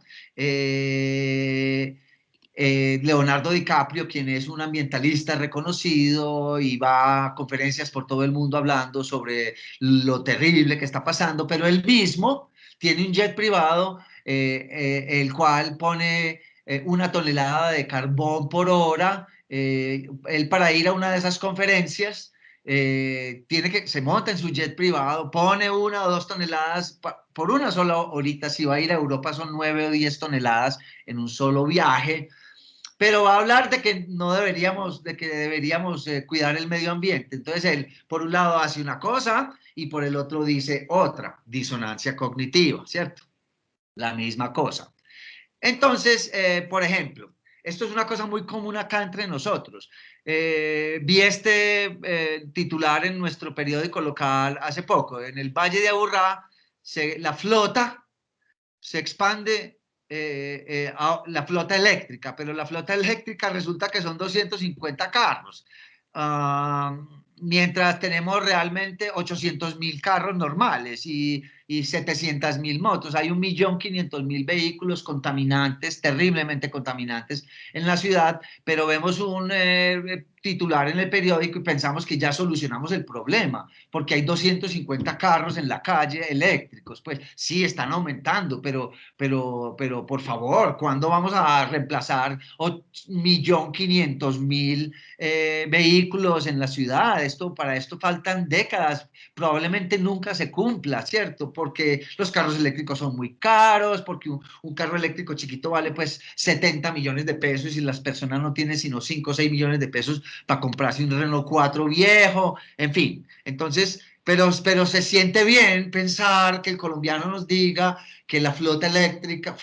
Leonardo DiCaprio, quien es un ambientalista reconocido y va a conferencias por todo el mundo hablando sobre lo terrible que está pasando, pero él mismo tiene un jet privado, el cual pone 1 tonelada de carbón por hora. Él para ir a una de esas conferencias se monta en su jet privado, pone 1 o 2 toneladas por una sola horita. Si va a ir a Europa son 9 o 10 toneladas en un solo viaje, pero va a hablar de que no deberíamos, de que deberíamos cuidar el medio ambiente. Entonces él, por un lado, hace una cosa y por el otro dice otra, disonancia cognitiva, ¿cierto? la misma cosa. Entonces, por ejemplo, esto es una cosa muy común acá entre nosotros. Vi este titular en nuestro periódico local hace poco. En el Valle de Aburrá, la flota se expande, a la flota eléctrica, pero la flota eléctrica resulta que son 250 carros. Mientras tenemos realmente 800.000 carros normales y 700.000 motos. Hay 1.500.000 vehículos contaminantes, terriblemente contaminantes en la ciudad, pero vemos un titular en el periódico y pensamos que ya solucionamos el problema, porque hay 250 carros en la calle eléctricos. Pues sí, están aumentando, pero por favor, ¿cuándo vamos a reemplazar 1.500.000 vehículos en la ciudad? Para esto faltan décadas, probablemente nunca se cumpla, ¿cierto? Porque los carros eléctricos son muy caros, porque un carro eléctrico chiquito vale pues 70 millones de pesos y las personas no tienen sino 5 o 6 millones de pesos para comprarse un Renault 4 viejo, en fin. Entonces, pero se siente bien pensar que el colombiano nos diga que la flota eléctrica,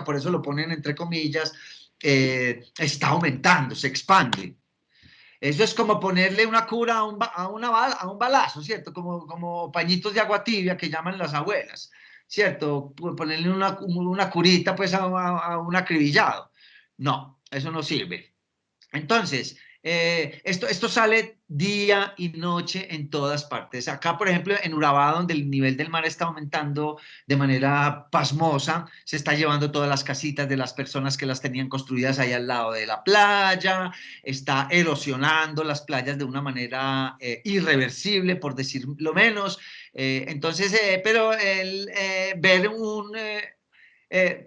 por eso lo ponen entre comillas, está aumentando, se expande. Eso es como ponerle una cura a un balazo, ¿cierto? Como pañitos de agua tibia que llaman las abuelas, ¿cierto? Ponerle una curita pues a un acribillado. No, eso no sirve. Entonces, esto sale día y noche en todas partes. Acá, por ejemplo, en Urabá, donde el nivel del mar está aumentando de manera pasmosa, se está llevando todas las casitas de las personas que las tenían construidas ahí al lado de la playa, está erosionando las playas de una manera irreversible, por decirlo menos. Entonces, pero ver un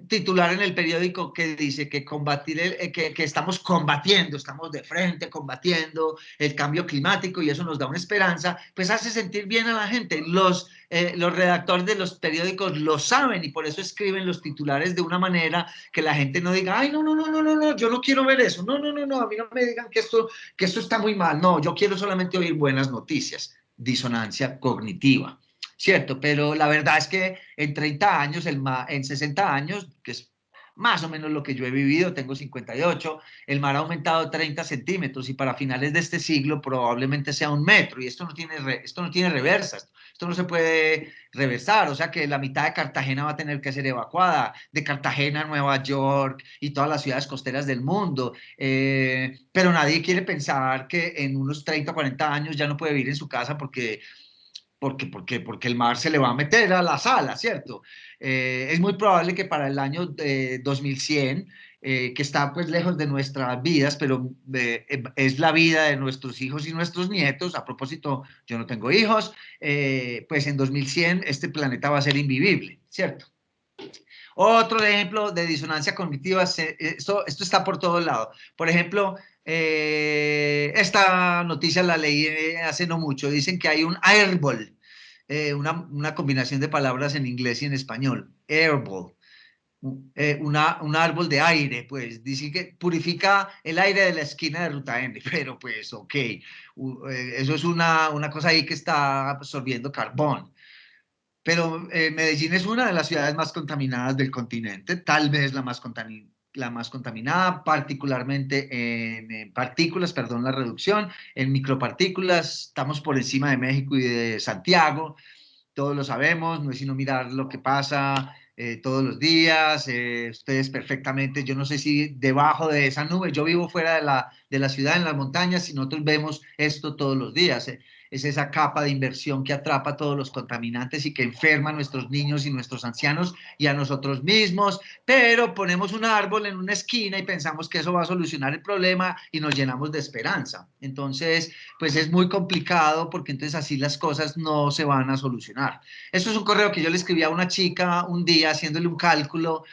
titular en el periódico que dice que que estamos combatiendo, estamos de frente combatiendo el cambio climático y eso nos da una esperanza, pues hace sentir bien a la gente. Los redactores de los periódicos lo saben y por eso escriben los titulares de una manera que la gente no diga, ay, no, no, no, no, no, no, yo no quiero ver eso, no, no, no, no, a mí no me digan que esto está muy mal, no, yo quiero solamente oír buenas noticias. Disonancia cognitiva. ¿Cierto? Pero la verdad es que en 30 años, en 60 años, que es más o menos lo que yo he vivido, tengo 58, el mar ha aumentado 30 centímetros y para finales de este siglo probablemente sea 1 metro y esto no tiene reversas, esto no se puede reversar, o sea que la mitad de Cartagena va a tener que ser evacuada, de Cartagena a Nueva York y todas las ciudades costeras del mundo, pero nadie quiere pensar que en unos 30 o 40 años ya no puede vivir en su casa porque el mar se le va a meter a la sala, ¿cierto? Es muy probable que para el año 2100, que está pues lejos de nuestras vidas, pero es la vida de nuestros hijos y nuestros nietos, a propósito, yo no tengo hijos, pues en 2100 este planeta va a ser invivible, ¿cierto? Otro ejemplo de disonancia cognitiva, esto está por todos lados. Por ejemplo, esta noticia la leí hace no mucho. Dicen que hay un airball, una combinación de palabras en inglés y en español. Airball, un árbol de aire, pues. Dice que purifica el aire de la esquina de Ruta N, pero pues, ok. Eso es una cosa ahí que está absorbiendo carbón. Pero Medellín es una de las ciudades más contaminadas del continente, tal vez la más contaminada, particularmente en partículas, perdón la reducción, en micropartículas, estamos por encima de México y de Santiago, todos lo sabemos, no es sino mirar lo que pasa todos los días, ustedes perfectamente, yo no sé si debajo de esa nube, yo vivo fuera de la ciudad, en las montañas, y nosotros vemos esto todos los días. Es esa capa de inversión que atrapa todos los contaminantes y que enferma a nuestros niños y nuestros ancianos y a nosotros mismos, pero ponemos un árbol en una esquina y pensamos que eso va a solucionar el problema y nos llenamos de esperanza. Entonces, pues es muy complicado porque entonces así las cosas no se van a solucionar. Esto es un correo que yo le escribí a una chica un día haciéndole un cálculo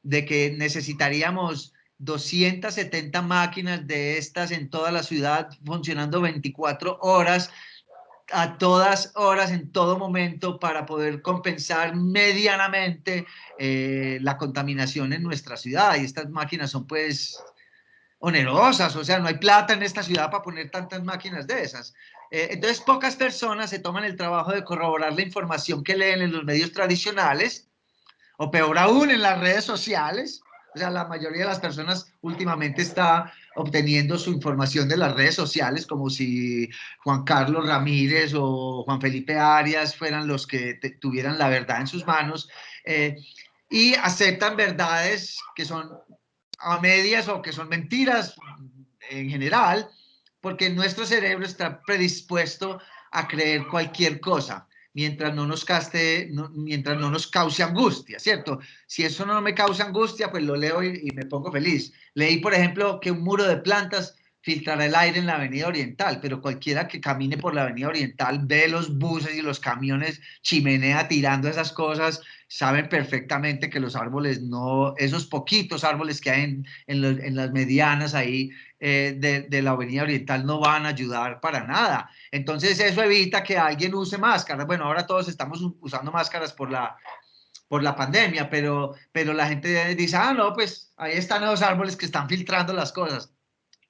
de que necesitaríamos 270 máquinas de estas en toda la ciudad funcionando 24 horas a todas horas, en todo momento, para poder compensar medianamente la contaminación en nuestra ciudad. Y estas máquinas son pues onerosas, o sea, no hay plata en esta ciudad para poner tantas máquinas de esas. Entonces, pocas personas se toman el trabajo de corroborar la información que leen en los medios tradicionales o peor aún en las redes sociales. O sea, la mayoría de las personas últimamente está obteniendo su información de las redes sociales, como si Juan Carlos Ramírez o Juan Felipe Arias fueran los que tuvieran la verdad en sus manos, y aceptan verdades que son a medias o que son mentiras en general, porque nuestro cerebro está predispuesto a creer cualquier cosa mientras no nos mientras no nos cause angustia, ¿cierto? Si eso no me causa angustia, pues lo leo y me pongo feliz. Leí, por ejemplo, que un muro de plantas filtrará el aire en la Avenida Oriental, pero cualquiera que camine por la Avenida Oriental ve los buses y los camiones chimenea tirando esas cosas, saben perfectamente que los árboles no, esos poquitos árboles que hay en las medianas ahí de la Avenida Oriental no van a ayudar para nada. Entonces eso evita que alguien use máscaras. Bueno, ahora todos estamos usando máscaras por la pandemia, pero la gente dice, ah, no, pues ahí están los árboles que están filtrando las cosas.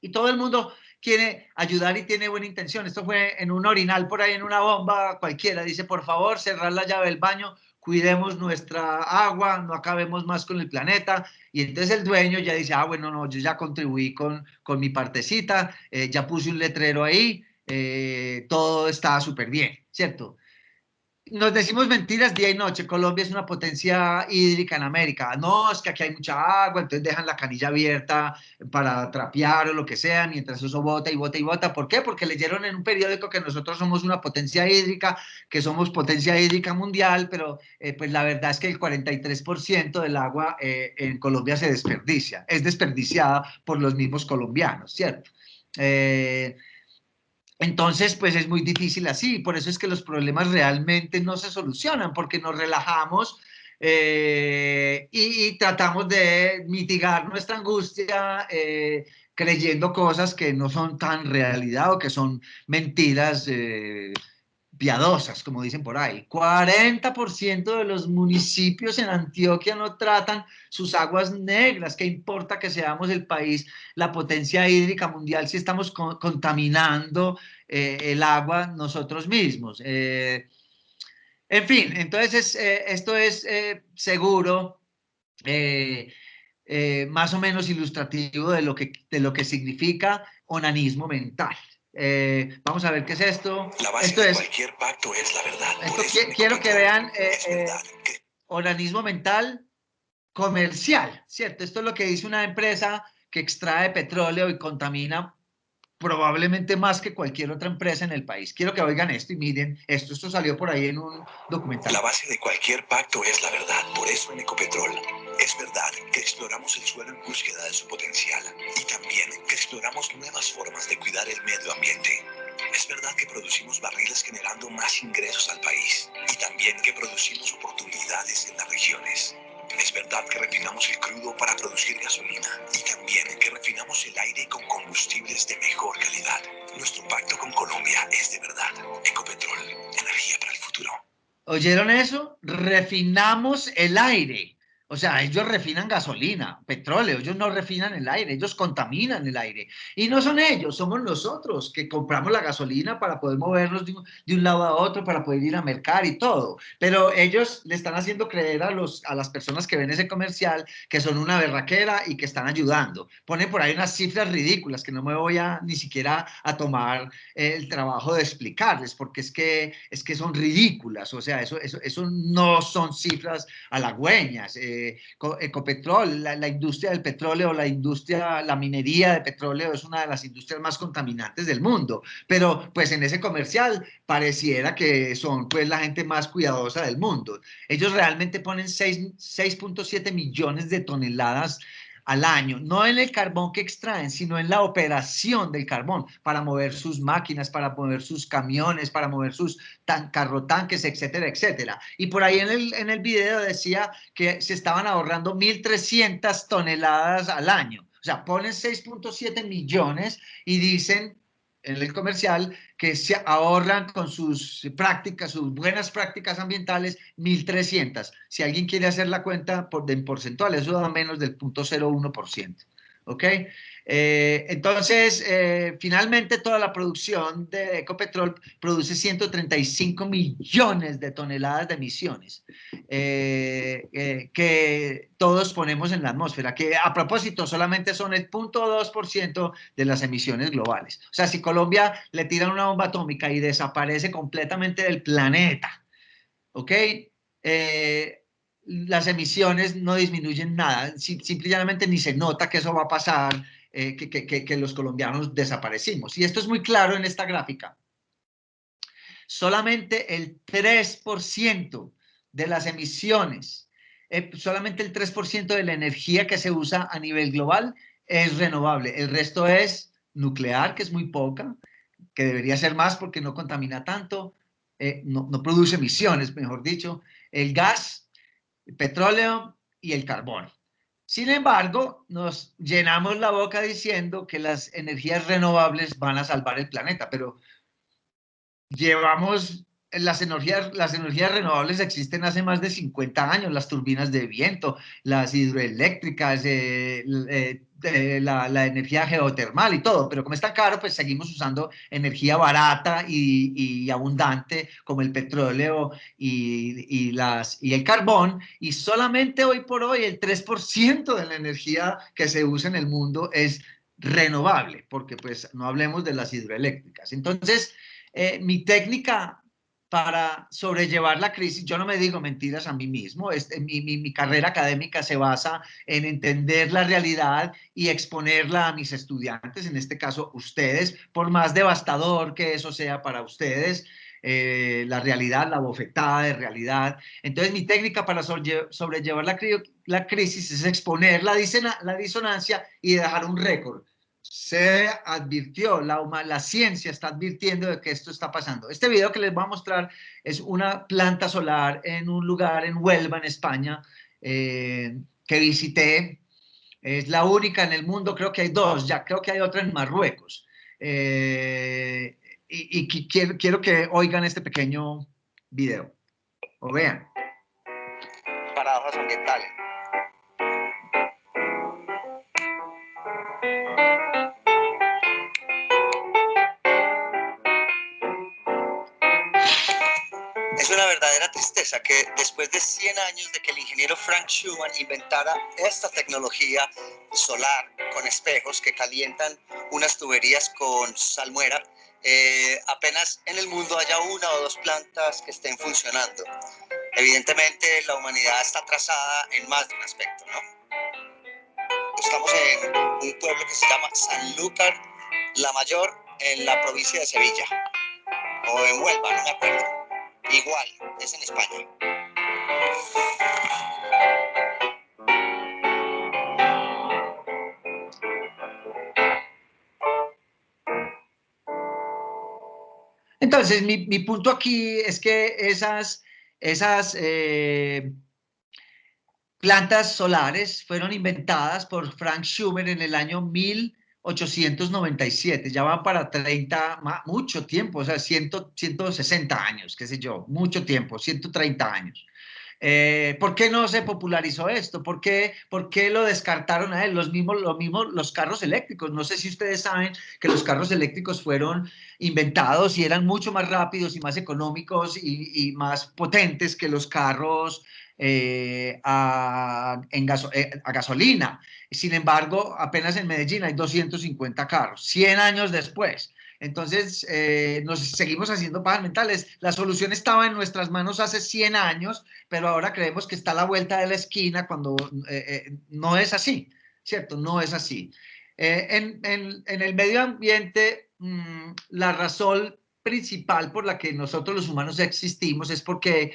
Y todo el mundo quiere ayudar y tiene buena intención. Esto fue en un orinal por ahí, en una bomba cualquiera. Dice, por favor, cerrar la llave del baño, cuidemos nuestra agua, no acabemos más con el planeta. Y entonces el dueño ya dice, ah, bueno, no, yo ya contribuí con mi partecita, ya puse un letrero ahí, todo está súper bien, ¿cierto? Nos decimos mentiras día y noche. Colombia es una potencia hídrica en América. No, es que aquí hay mucha agua, entonces dejan la canilla abierta para trapear o lo que sea, mientras eso bota y bota y bota. ¿Por qué? Porque leyeron en un periódico que nosotros somos una potencia hídrica, que somos potencia hídrica mundial, pero pues la verdad es que el 43% del agua en Colombia se desperdicia. Es desperdiciada por los mismos colombianos, ¿cierto? Entonces, pues es muy difícil así, por eso es que los problemas realmente no se solucionan, porque nos relajamos y tratamos de mitigar nuestra angustia creyendo cosas que no son tan realidad o que son mentiras piadosas, como dicen por ahí. 40% de los municipios en Antioquia no tratan sus aguas negras. ¿Qué importa que seamos el país, la potencia hídrica mundial, si estamos contaminando el agua nosotros mismos? En fin, entonces esto es seguro, más o menos ilustrativo de lo que significa onanismo mental. Vamos a ver qué es esto. La base Esto de es, cualquier pacto es la verdad. esto Por eso en quiero que Ecopetrol vean es verdad que organismo mental comercial, ¿cierto? Esto es lo que dice una empresa que extrae petróleo y contamina probablemente más que cualquier otra empresa en el país. Quiero que oigan esto y miren esto. Esto salió por ahí en un documental. la base de cualquier pacto es la verdad. Por eso en Ecopetrol es verdad que exploramos el suelo en búsqueda de su potencial y también que exploramos nuevas formas de cuidar el medio ambiente. Es verdad que producimos barriles generando más ingresos al país y también que producimos oportunidades en las regiones. Es verdad que refinamos el crudo para producir gasolina y también que refinamos el aire con combustibles de mejor calidad. Nuestro pacto con Colombia es de verdad. Ecopetrol, energía para el futuro. ¿Oyeron eso? Refinamos el aire. O sea, ellos refinan gasolina, petróleo, ellos no refinan el aire, ellos contaminan el aire. Y no son ellos, somos nosotros que compramos la gasolina para poder movernos de un lado a otro, para poder ir a mercar y todo. Pero ellos le están haciendo creer a las personas que ven ese comercial que son una berraquera y que están ayudando. Ponen por ahí unas cifras ridículas que no me voy a ni siquiera a tomar el trabajo de explicarles, porque es que son ridículas. O sea, eso no son cifras halagüeñas. Ecopetrol, la industria del petróleo, la minería de petróleo es una de las industrias más contaminantes del mundo, pero pues en ese comercial pareciera que son pues la gente más cuidadosa del mundo. Ellos realmente ponen 6.7 millones de toneladas al año, no en el carbón que extraen, sino en la operación del carbón, para mover sus máquinas, para mover sus camiones, para mover sus carrotanques, etcétera, etcétera. Y por ahí en el video decía que se estaban ahorrando 1.300 toneladas al año. O sea, ponen 6.7 millones y dicen en el comercial que se ahorran con sus prácticas, sus buenas prácticas ambientales, 1.300. Si alguien quiere hacer la cuenta en porcentual, eso da menos del 0.01%. ¿ok? Entonces, finalmente toda la producción de Ecopetrol produce 135 millones de toneladas de emisiones que todos ponemos en la atmósfera, que a propósito solamente son el 0.2% de las emisiones globales. O sea, si Colombia le tiran una bomba atómica y desaparece completamente del planeta, ¿ok? Las emisiones no disminuyen nada, simple y llanamente ni se nota que eso va a pasar, que los colombianos desaparecimos. Y esto es muy claro en esta gráfica. Solamente el 3% de las emisiones, solamente el 3% de la energía que se usa a nivel global es renovable. El resto es nuclear, que es muy poca, que debería ser más porque no contamina tanto, no produce emisiones, mejor dicho, el gas, el petróleo y el carbón. Sin embargo, nos llenamos la boca diciendo que las energías renovables van a salvar el planeta, pero llevamos, las energías renovables existen hace más de 50 años, las turbinas de viento, las hidroeléctricas, la energía geotermal y todo, pero como es tan caro, pues seguimos usando energía barata y abundante como el petróleo y el carbón, y solamente hoy por hoy el 3% de la energía que se usa en el mundo es renovable, porque pues no hablemos de las hidroeléctricas. Entonces, mi técnica para sobrellevar la crisis, yo no me digo mentiras a mí mismo, mi carrera académica se basa en entender la realidad y exponerla a mis estudiantes, en este caso ustedes, por más devastador que eso sea para ustedes, la realidad, la bofetada de realidad. Entonces mi técnica para sobrellevar la crisis es exponer la disonancia y dejar un récord. Se advirtió, la ciencia está advirtiendo de que esto está pasando. Este video que les voy a mostrar es una planta solar en un lugar en Huelva, en España, que visité. Es la única en el mundo, creo que hay dos, ya creo que hay otra en Marruecos. Quiero que oigan este pequeño video, o vean. Paradojas ambientales. Es una verdadera tristeza que después de 100 años de que el ingeniero Frank Schumann inventara esta tecnología solar con espejos que calientan unas tuberías con salmuera, apenas en el mundo haya una o dos plantas que estén funcionando. Evidentemente la humanidad está atrasada en más de un aspecto, ¿no? Estamos en un pueblo que se llama Sanlúcar la Mayor, en la provincia de Sevilla, o en Huelva, no me acuerdo. Igual, es en España. Entonces, mi punto aquí es que esas plantas solares fueron inventadas por Frank Schumann en el año 1897, ya van para 30, mucho tiempo, o sea, 160 años, qué sé yo, mucho tiempo, 130 años. ¿Por qué no se popularizó esto? ¿Por qué lo descartaron a él? Los carros eléctricos. No sé si ustedes saben que los carros eléctricos fueron inventados y eran mucho más rápidos y más económicos y más potentes que los carros a gasolina. Sin embargo, apenas en Medellín hay 250 carros, 100 años después. Entonces, nos seguimos haciendo pajas mentales. La solución estaba en nuestras manos hace 100 años, pero ahora creemos que está a la vuelta de la esquina cuando no es así, ¿cierto? No es así. En el medio ambiente, la razón principal por la que nosotros los humanos existimos es porque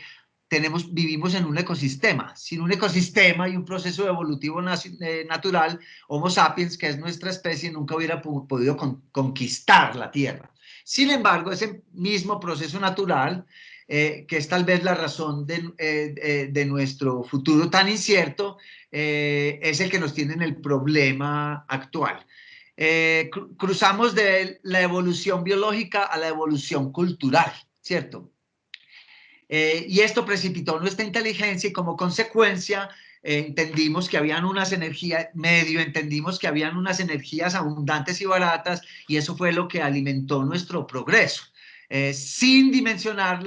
vivimos en un ecosistema. Sin un ecosistema y un proceso evolutivo natural, Homo sapiens, que es nuestra especie, nunca hubiera podido conquistar la Tierra. Sin embargo, ese mismo proceso natural, que es tal vez la razón de nuestro futuro tan incierto, es el que nos tiene en el problema actual. Cruzamos de la evolución biológica a la evolución cultural, ¿cierto? Y esto precipitó nuestra inteligencia y como consecuencia entendimos que habían unas energías, entendimos que habían unas energías abundantes y baratas, y eso fue lo que alimentó nuestro progreso. Sin dimensionar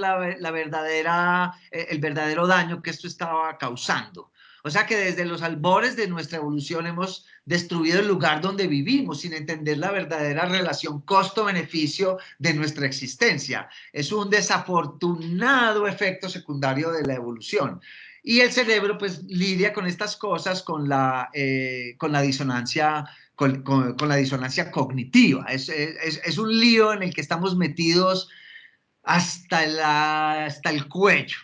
el verdadero daño que esto estaba causando. O sea que desde los albores de nuestra evolución hemos destruido el lugar donde vivimos sin entender la verdadera relación costo-beneficio de nuestra existencia. Es un desafortunado efecto secundario de la evolución. Y el cerebro pues lidia con estas cosas con la disonancia con la disonancia cognitiva. Es un lío en el que estamos metidos hasta el cuello.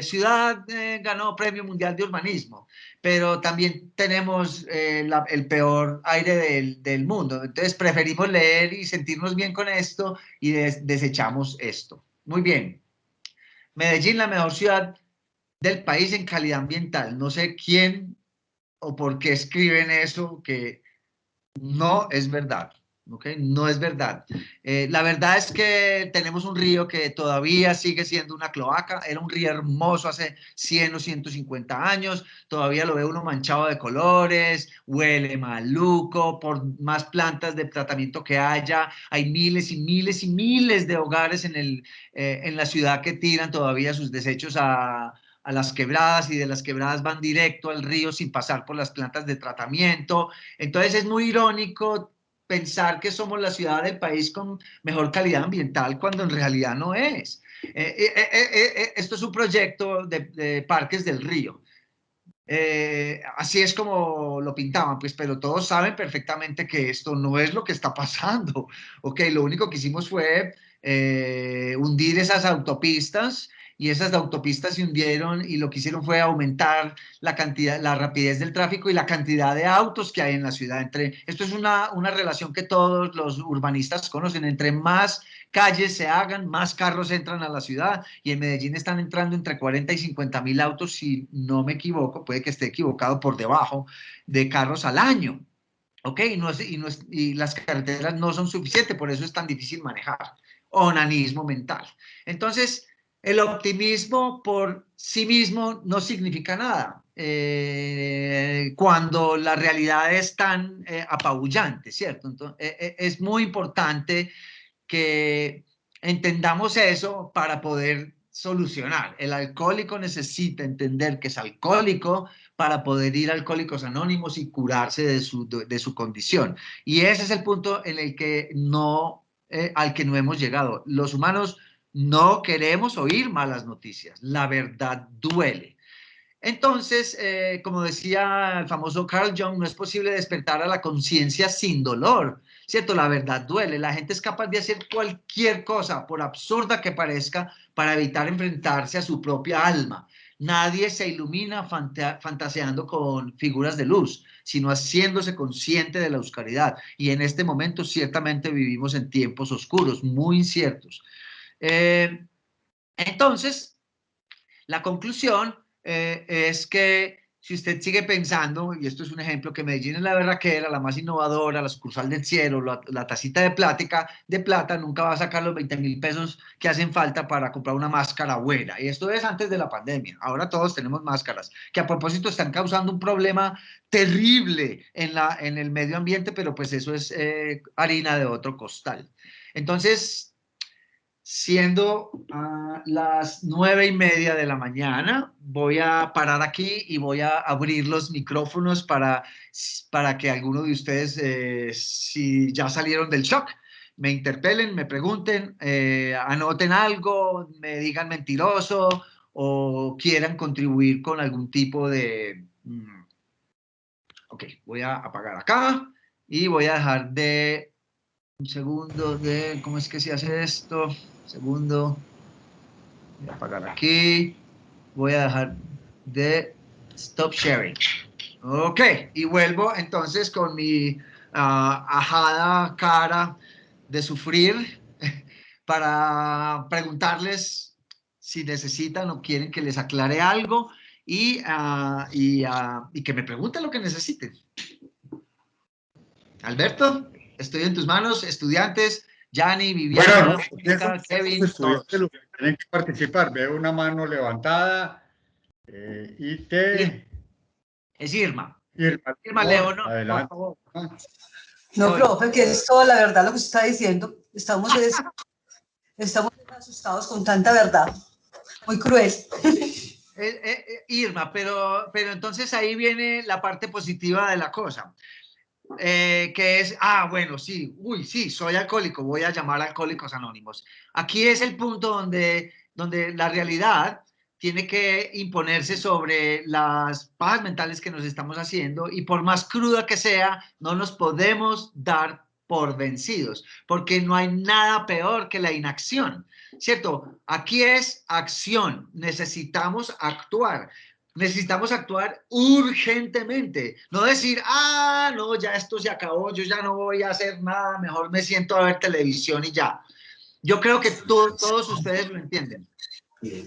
Ciudad ganó Premio Mundial de Urbanismo, pero también tenemos el peor aire del mundo. Entonces preferimos leer y sentirnos bien con esto y desechamos esto. Muy bien. Medellín, la mejor ciudad del país en calidad ambiental. No sé quién o por qué escriben eso, que no es verdad. ¿Okay? No es verdad. La verdad es que tenemos un río que todavía sigue siendo una cloaca. Era un río hermoso hace 100 o 150 años. Todavía lo ve uno manchado de colores, huele maluco, por más plantas de tratamiento que haya. Hay miles y miles y miles de hogares en la ciudad que tiran todavía sus desechos a las quebradas, y de las quebradas van directo al río sin pasar por las plantas de tratamiento. Entonces es muy irónico pensar que somos la ciudad del país con mejor calidad ambiental cuando en realidad no es. Esto es un proyecto de Parques del Río. Así es como lo pintaban, pues, pero todos saben perfectamente que esto no es lo que está pasando. Ok, lo único que hicimos fue hundir esas autopistas, y esas autopistas se hundieron, y lo que hicieron fue aumentar la cantidad, la rapidez del tráfico y la cantidad de autos que hay en la ciudad. Esto es una relación que todos los urbanistas conocen. Entre más calles se hagan, más carros entran a la ciudad, y en Medellín están entrando entre 40 y 50 mil autos, si no me equivoco, puede que esté equivocado, por debajo de carros al año. ¿Ok? Y las carreteras no son suficientes, por eso es tan difícil manejar. Onanismo mental. Entonces, el optimismo por sí mismo no significa nada cuando la realidad es tan apabullante, ¿cierto? Entonces, es muy importante que entendamos eso para poder solucionar. El alcohólico necesita entender que es alcohólico para poder ir a Alcohólicos Anónimos y curarse de su condición. Y ese es el punto en el que al que no hemos llegado. Los humanos no queremos oír malas noticias. La verdad duele. Entonces, como decía el famoso Carl Jung, no es posible despertar a la conciencia sin dolor, ¿cierto? La verdad duele. La gente es capaz de hacer cualquier cosa, por absurda que parezca, para evitar enfrentarse a su propia alma. Nadie se ilumina fantaseando con figuras de luz, sino haciéndose consciente de la oscuridad. Y en este momento ciertamente vivimos en tiempos oscuros, muy inciertos. Entonces, la conclusión es que si usted sigue pensando, y esto es un ejemplo, que Medellín es la berraquera, la más innovadora, la sucursal del cielo, la tacita de plata, nunca va a sacar los 20.000 pesos que hacen falta para comprar una máscara buena. Y esto es antes de la pandemia. Ahora todos tenemos máscaras, que a propósito están causando un problema terrible en el medio ambiente, pero pues eso es harina de otro costal. Entonces, siendo las 9:30 de la mañana, voy a parar aquí y voy a abrir los micrófonos para que alguno de ustedes, si ya salieron del shock, me interpelen, me pregunten, anoten algo, me digan mentiroso o quieran contribuir con algún tipo de... Ok, voy a apagar acá y voy a dejar de... Un segundo de... ¿Cómo es que se hace esto? Segundo, voy a apagar aquí, voy a dejar de stop sharing. Ok, y vuelvo entonces con mi ajada cara de sufrir para preguntarles si necesitan o quieren que les aclare algo, y que me pregunten lo que necesiten. Alberto, estoy en tus manos, estudiantes. Yanni, Viviana, Mónica, Kevin, los estudiantes los que tienen que participar. Veo una mano levantada y te Es Irma. Irma, Irma León, por adelante. favor. No, profe, que es toda la verdad lo que usted está diciendo. Estamos asustados con tanta verdad. Muy cruel. Irma, pero entonces ahí viene la parte positiva de la cosa, que es, bueno, sí, sí, soy alcohólico, voy a llamar a Alcohólicos Anónimos. Aquí es el punto donde la realidad tiene que imponerse sobre las pajas mentales que nos estamos haciendo, y por más cruda que sea, no nos podemos dar por vencidos, porque no hay nada peor que la inacción, ¿cierto? Aquí es acción, necesitamos actuar urgentemente, no decir, no, ya esto se acabó, yo ya no voy a hacer nada, mejor me siento a ver televisión y ya. Yo creo que todos ustedes lo entienden.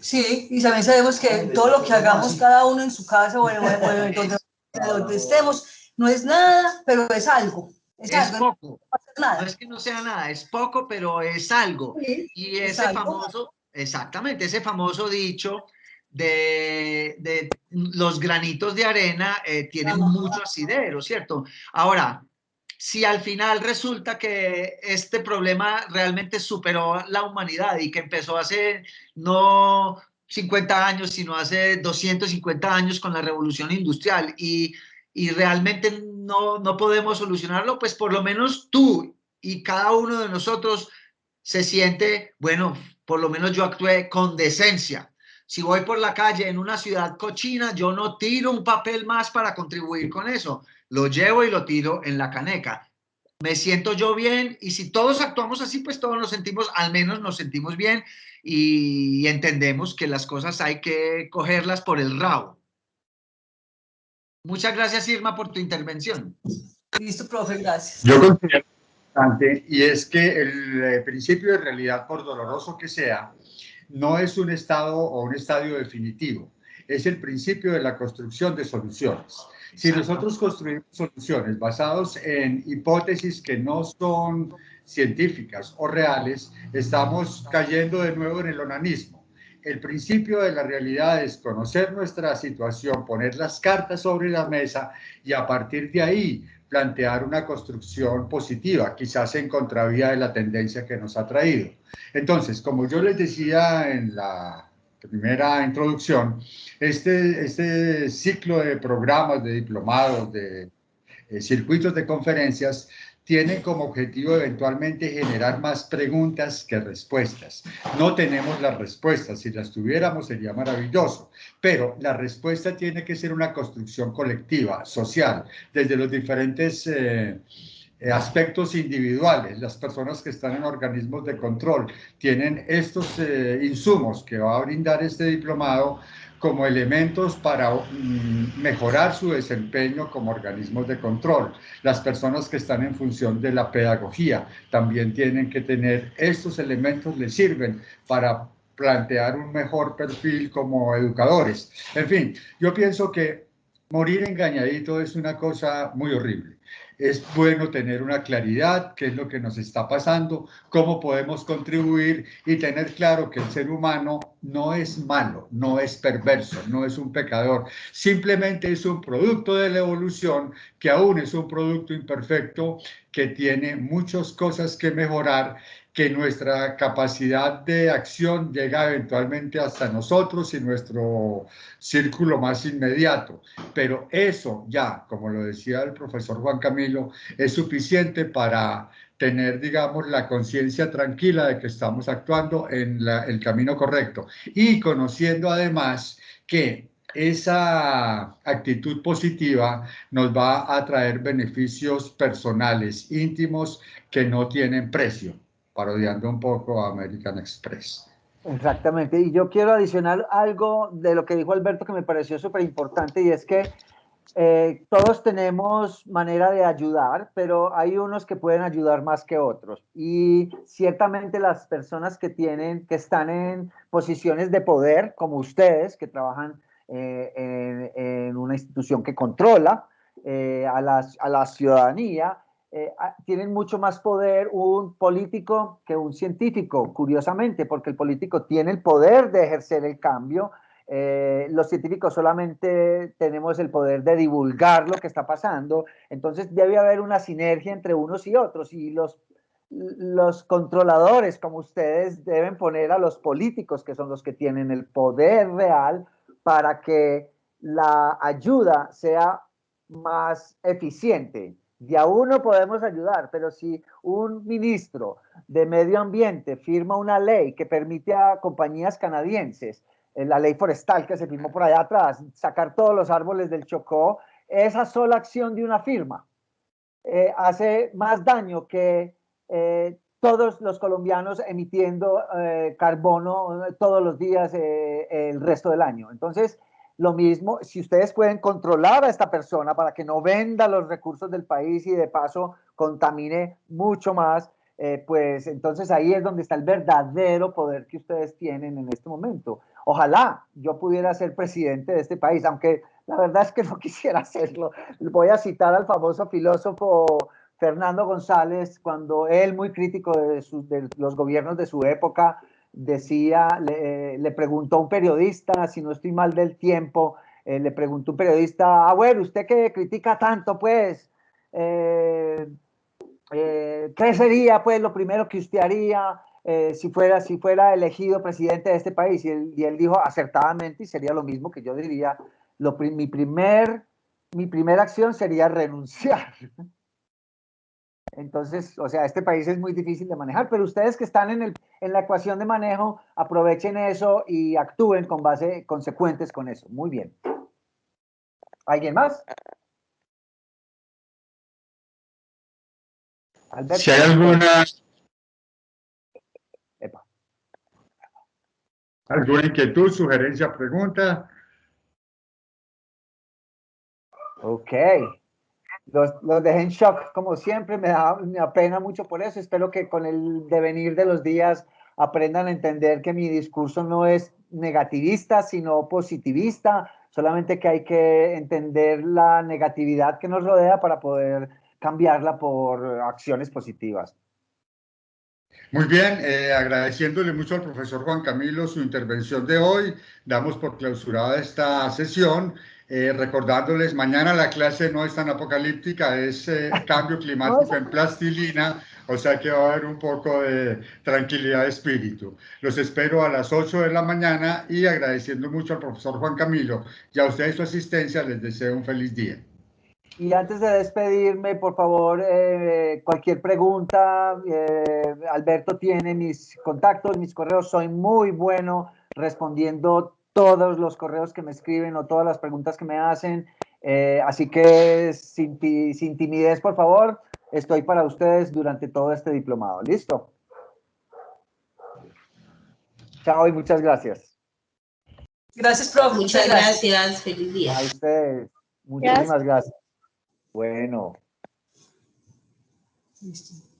Sí, y también sabemos que todo lo que hagamos cada uno en su casa o donde estemos, no es nada, pero es algo. Es algo, poco. No hacer nada. No es que no sea nada, es poco, pero es algo. Sí, Y es ese algo. famoso, exactamente, ese famoso dicho de los granitos de arena tienen mucho asidero, ¿cierto? Ahora, si al final resulta que este problema realmente superó la humanidad y que empezó hace no 50 años, sino hace 250 años con la revolución industrial, y realmente no podemos solucionarlo, pues por lo menos tú y cada uno de nosotros se siente, bueno, por lo menos yo actué con decencia. Si voy por la calle en una ciudad cochina, yo no tiro un papel más para contribuir con eso, lo llevo y lo tiro en la caneca. Me siento yo bien, y si todos actuamos así, pues todos nos sentimos, al menos nos sentimos bien, y entendemos que las cosas hay que cogerlas por el rabo. Muchas gracias, Irma, por tu intervención. Listo, profe, gracias. Yo considero importante, y es que el principio de realidad, por doloroso que sea, no es un estado o un estadio definitivo, es el principio de la construcción de soluciones. Si nosotros construimos soluciones basadas en hipótesis que no son científicas o reales, estamos cayendo de nuevo en el onanismo. El principio de la realidad es conocer nuestra situación, poner las cartas sobre la mesa y a partir de ahí plantear una construcción positiva, quizás en contravía de la tendencia que nos ha traído. Entonces, como yo les decía en la primera introducción, este ciclo de programas, de diplomados, de circuitos de conferencias, tienen como objetivo eventualmente generar más preguntas que respuestas. No tenemos las respuestas, si las tuviéramos sería maravilloso, pero la respuesta tiene que ser una construcción colectiva, social, desde los diferentes aspectos individuales. Las personas que están en organismos de control tienen estos insumos que va a brindar este diplomado como elementos para mejorar su desempeño como organismos de control. Las personas que están en función de la pedagogía también tienen que tener estos elementos, les sirven para plantear un mejor perfil como educadores. En fin, yo pienso que morir engañadito es una cosa muy horrible. Es bueno tener una claridad, qué es lo que nos está pasando, cómo podemos contribuir y tener claro que el ser humano no es malo, no es perverso, no es un pecador, simplemente es un producto de la evolución que aún es un producto imperfecto, que tiene muchas cosas que mejorar, que nuestra capacidad de acción llega eventualmente hasta nosotros y nuestro círculo más inmediato. Pero eso ya, como lo decía el profesor Juan Camilo, es suficiente para tener, digamos, la conciencia tranquila de que estamos actuando en el camino correcto y conociendo además que esa actitud positiva nos va a traer beneficios personales, íntimos, que no tienen precio, parodiando un poco a American Express. Exactamente, y yo quiero adicionar algo de lo que dijo Alberto que me pareció súper importante, y es que todos tenemos manera de ayudar, pero hay unos que pueden ayudar más que otros. Y ciertamente las personas que están en posiciones de poder, como ustedes, que trabajan en una institución que controla a la ciudadanía, tienen mucho más poder un político que un científico, curiosamente, porque el político tiene el poder de ejercer el cambio Los científicos solamente tenemos el poder de divulgar lo que está pasando, entonces debe haber una sinergia entre unos y otros, y los controladores como ustedes deben poner a los políticos, que son los que tienen el poder real, para que la ayuda sea más eficiente. De a uno podemos ayudar, pero si un ministro de medio ambiente firma una ley que permite a compañías canadienses, la ley forestal que se firmó por allá atrás, sacar todos los árboles del Chocó, esa sola acción de una firma hace más daño que todos los colombianos emitiendo carbono todos los días el resto del año. Entonces, lo mismo, si ustedes pueden controlar a esta persona para que no venda los recursos del país y de paso contamine mucho más, pues entonces ahí es donde está el verdadero poder que ustedes tienen en este momento. Ojalá yo pudiera ser presidente de este país, aunque la verdad es que no quisiera hacerlo. Voy a citar al famoso filósofo Fernando González, cuando él, muy crítico de los gobiernos de su época, decía, le preguntó a un periodista, si no estoy mal del tiempo, le preguntó un periodista, bueno, usted que critica tanto, pues, ¿qué sería pues lo primero que usted haría si fuera elegido presidente de este país? Y él dijo acertadamente, y sería lo mismo que yo diría, mi primera acción sería renunciar. Entonces, o sea, este país es muy difícil de manejar, pero ustedes que están en la ecuación de manejo, aprovechen eso y actúen con base consecuentes con eso. Muy bien. ¿Alguien más? Alberto. Si hay alguna inquietud, sugerencia, pregunta. Ok. Los dejé en shock, como siempre, me apena mucho por eso. Espero que con el devenir de los días aprendan a entender que mi discurso no es negativista, sino positivista, solamente que hay que entender la negatividad que nos rodea para poder cambiarla por acciones positivas. Muy bien, agradeciéndole mucho al profesor Juan Camilo su intervención de hoy, damos por clausurada esta sesión, recordándoles, mañana la clase no es tan apocalíptica, es cambio climático en plastilina, o sea que va a haber un poco de tranquilidad de espíritu. Los espero a las 8 de la mañana y agradeciendo mucho al profesor Juan Camilo y a ustedes su asistencia, les deseo un feliz día. Y antes de despedirme, por favor, cualquier pregunta, Alberto tiene mis contactos, mis correos, soy muy bueno respondiendo todos los correos que me escriben o todas las preguntas que me hacen, así que sin timidez, por favor, estoy para ustedes durante todo este diplomado. ¿Listo? Chao y muchas gracias. Gracias, profe. Muchas gracias. Feliz día. A ustedes. Muchísimas gracias. Bueno. Listo.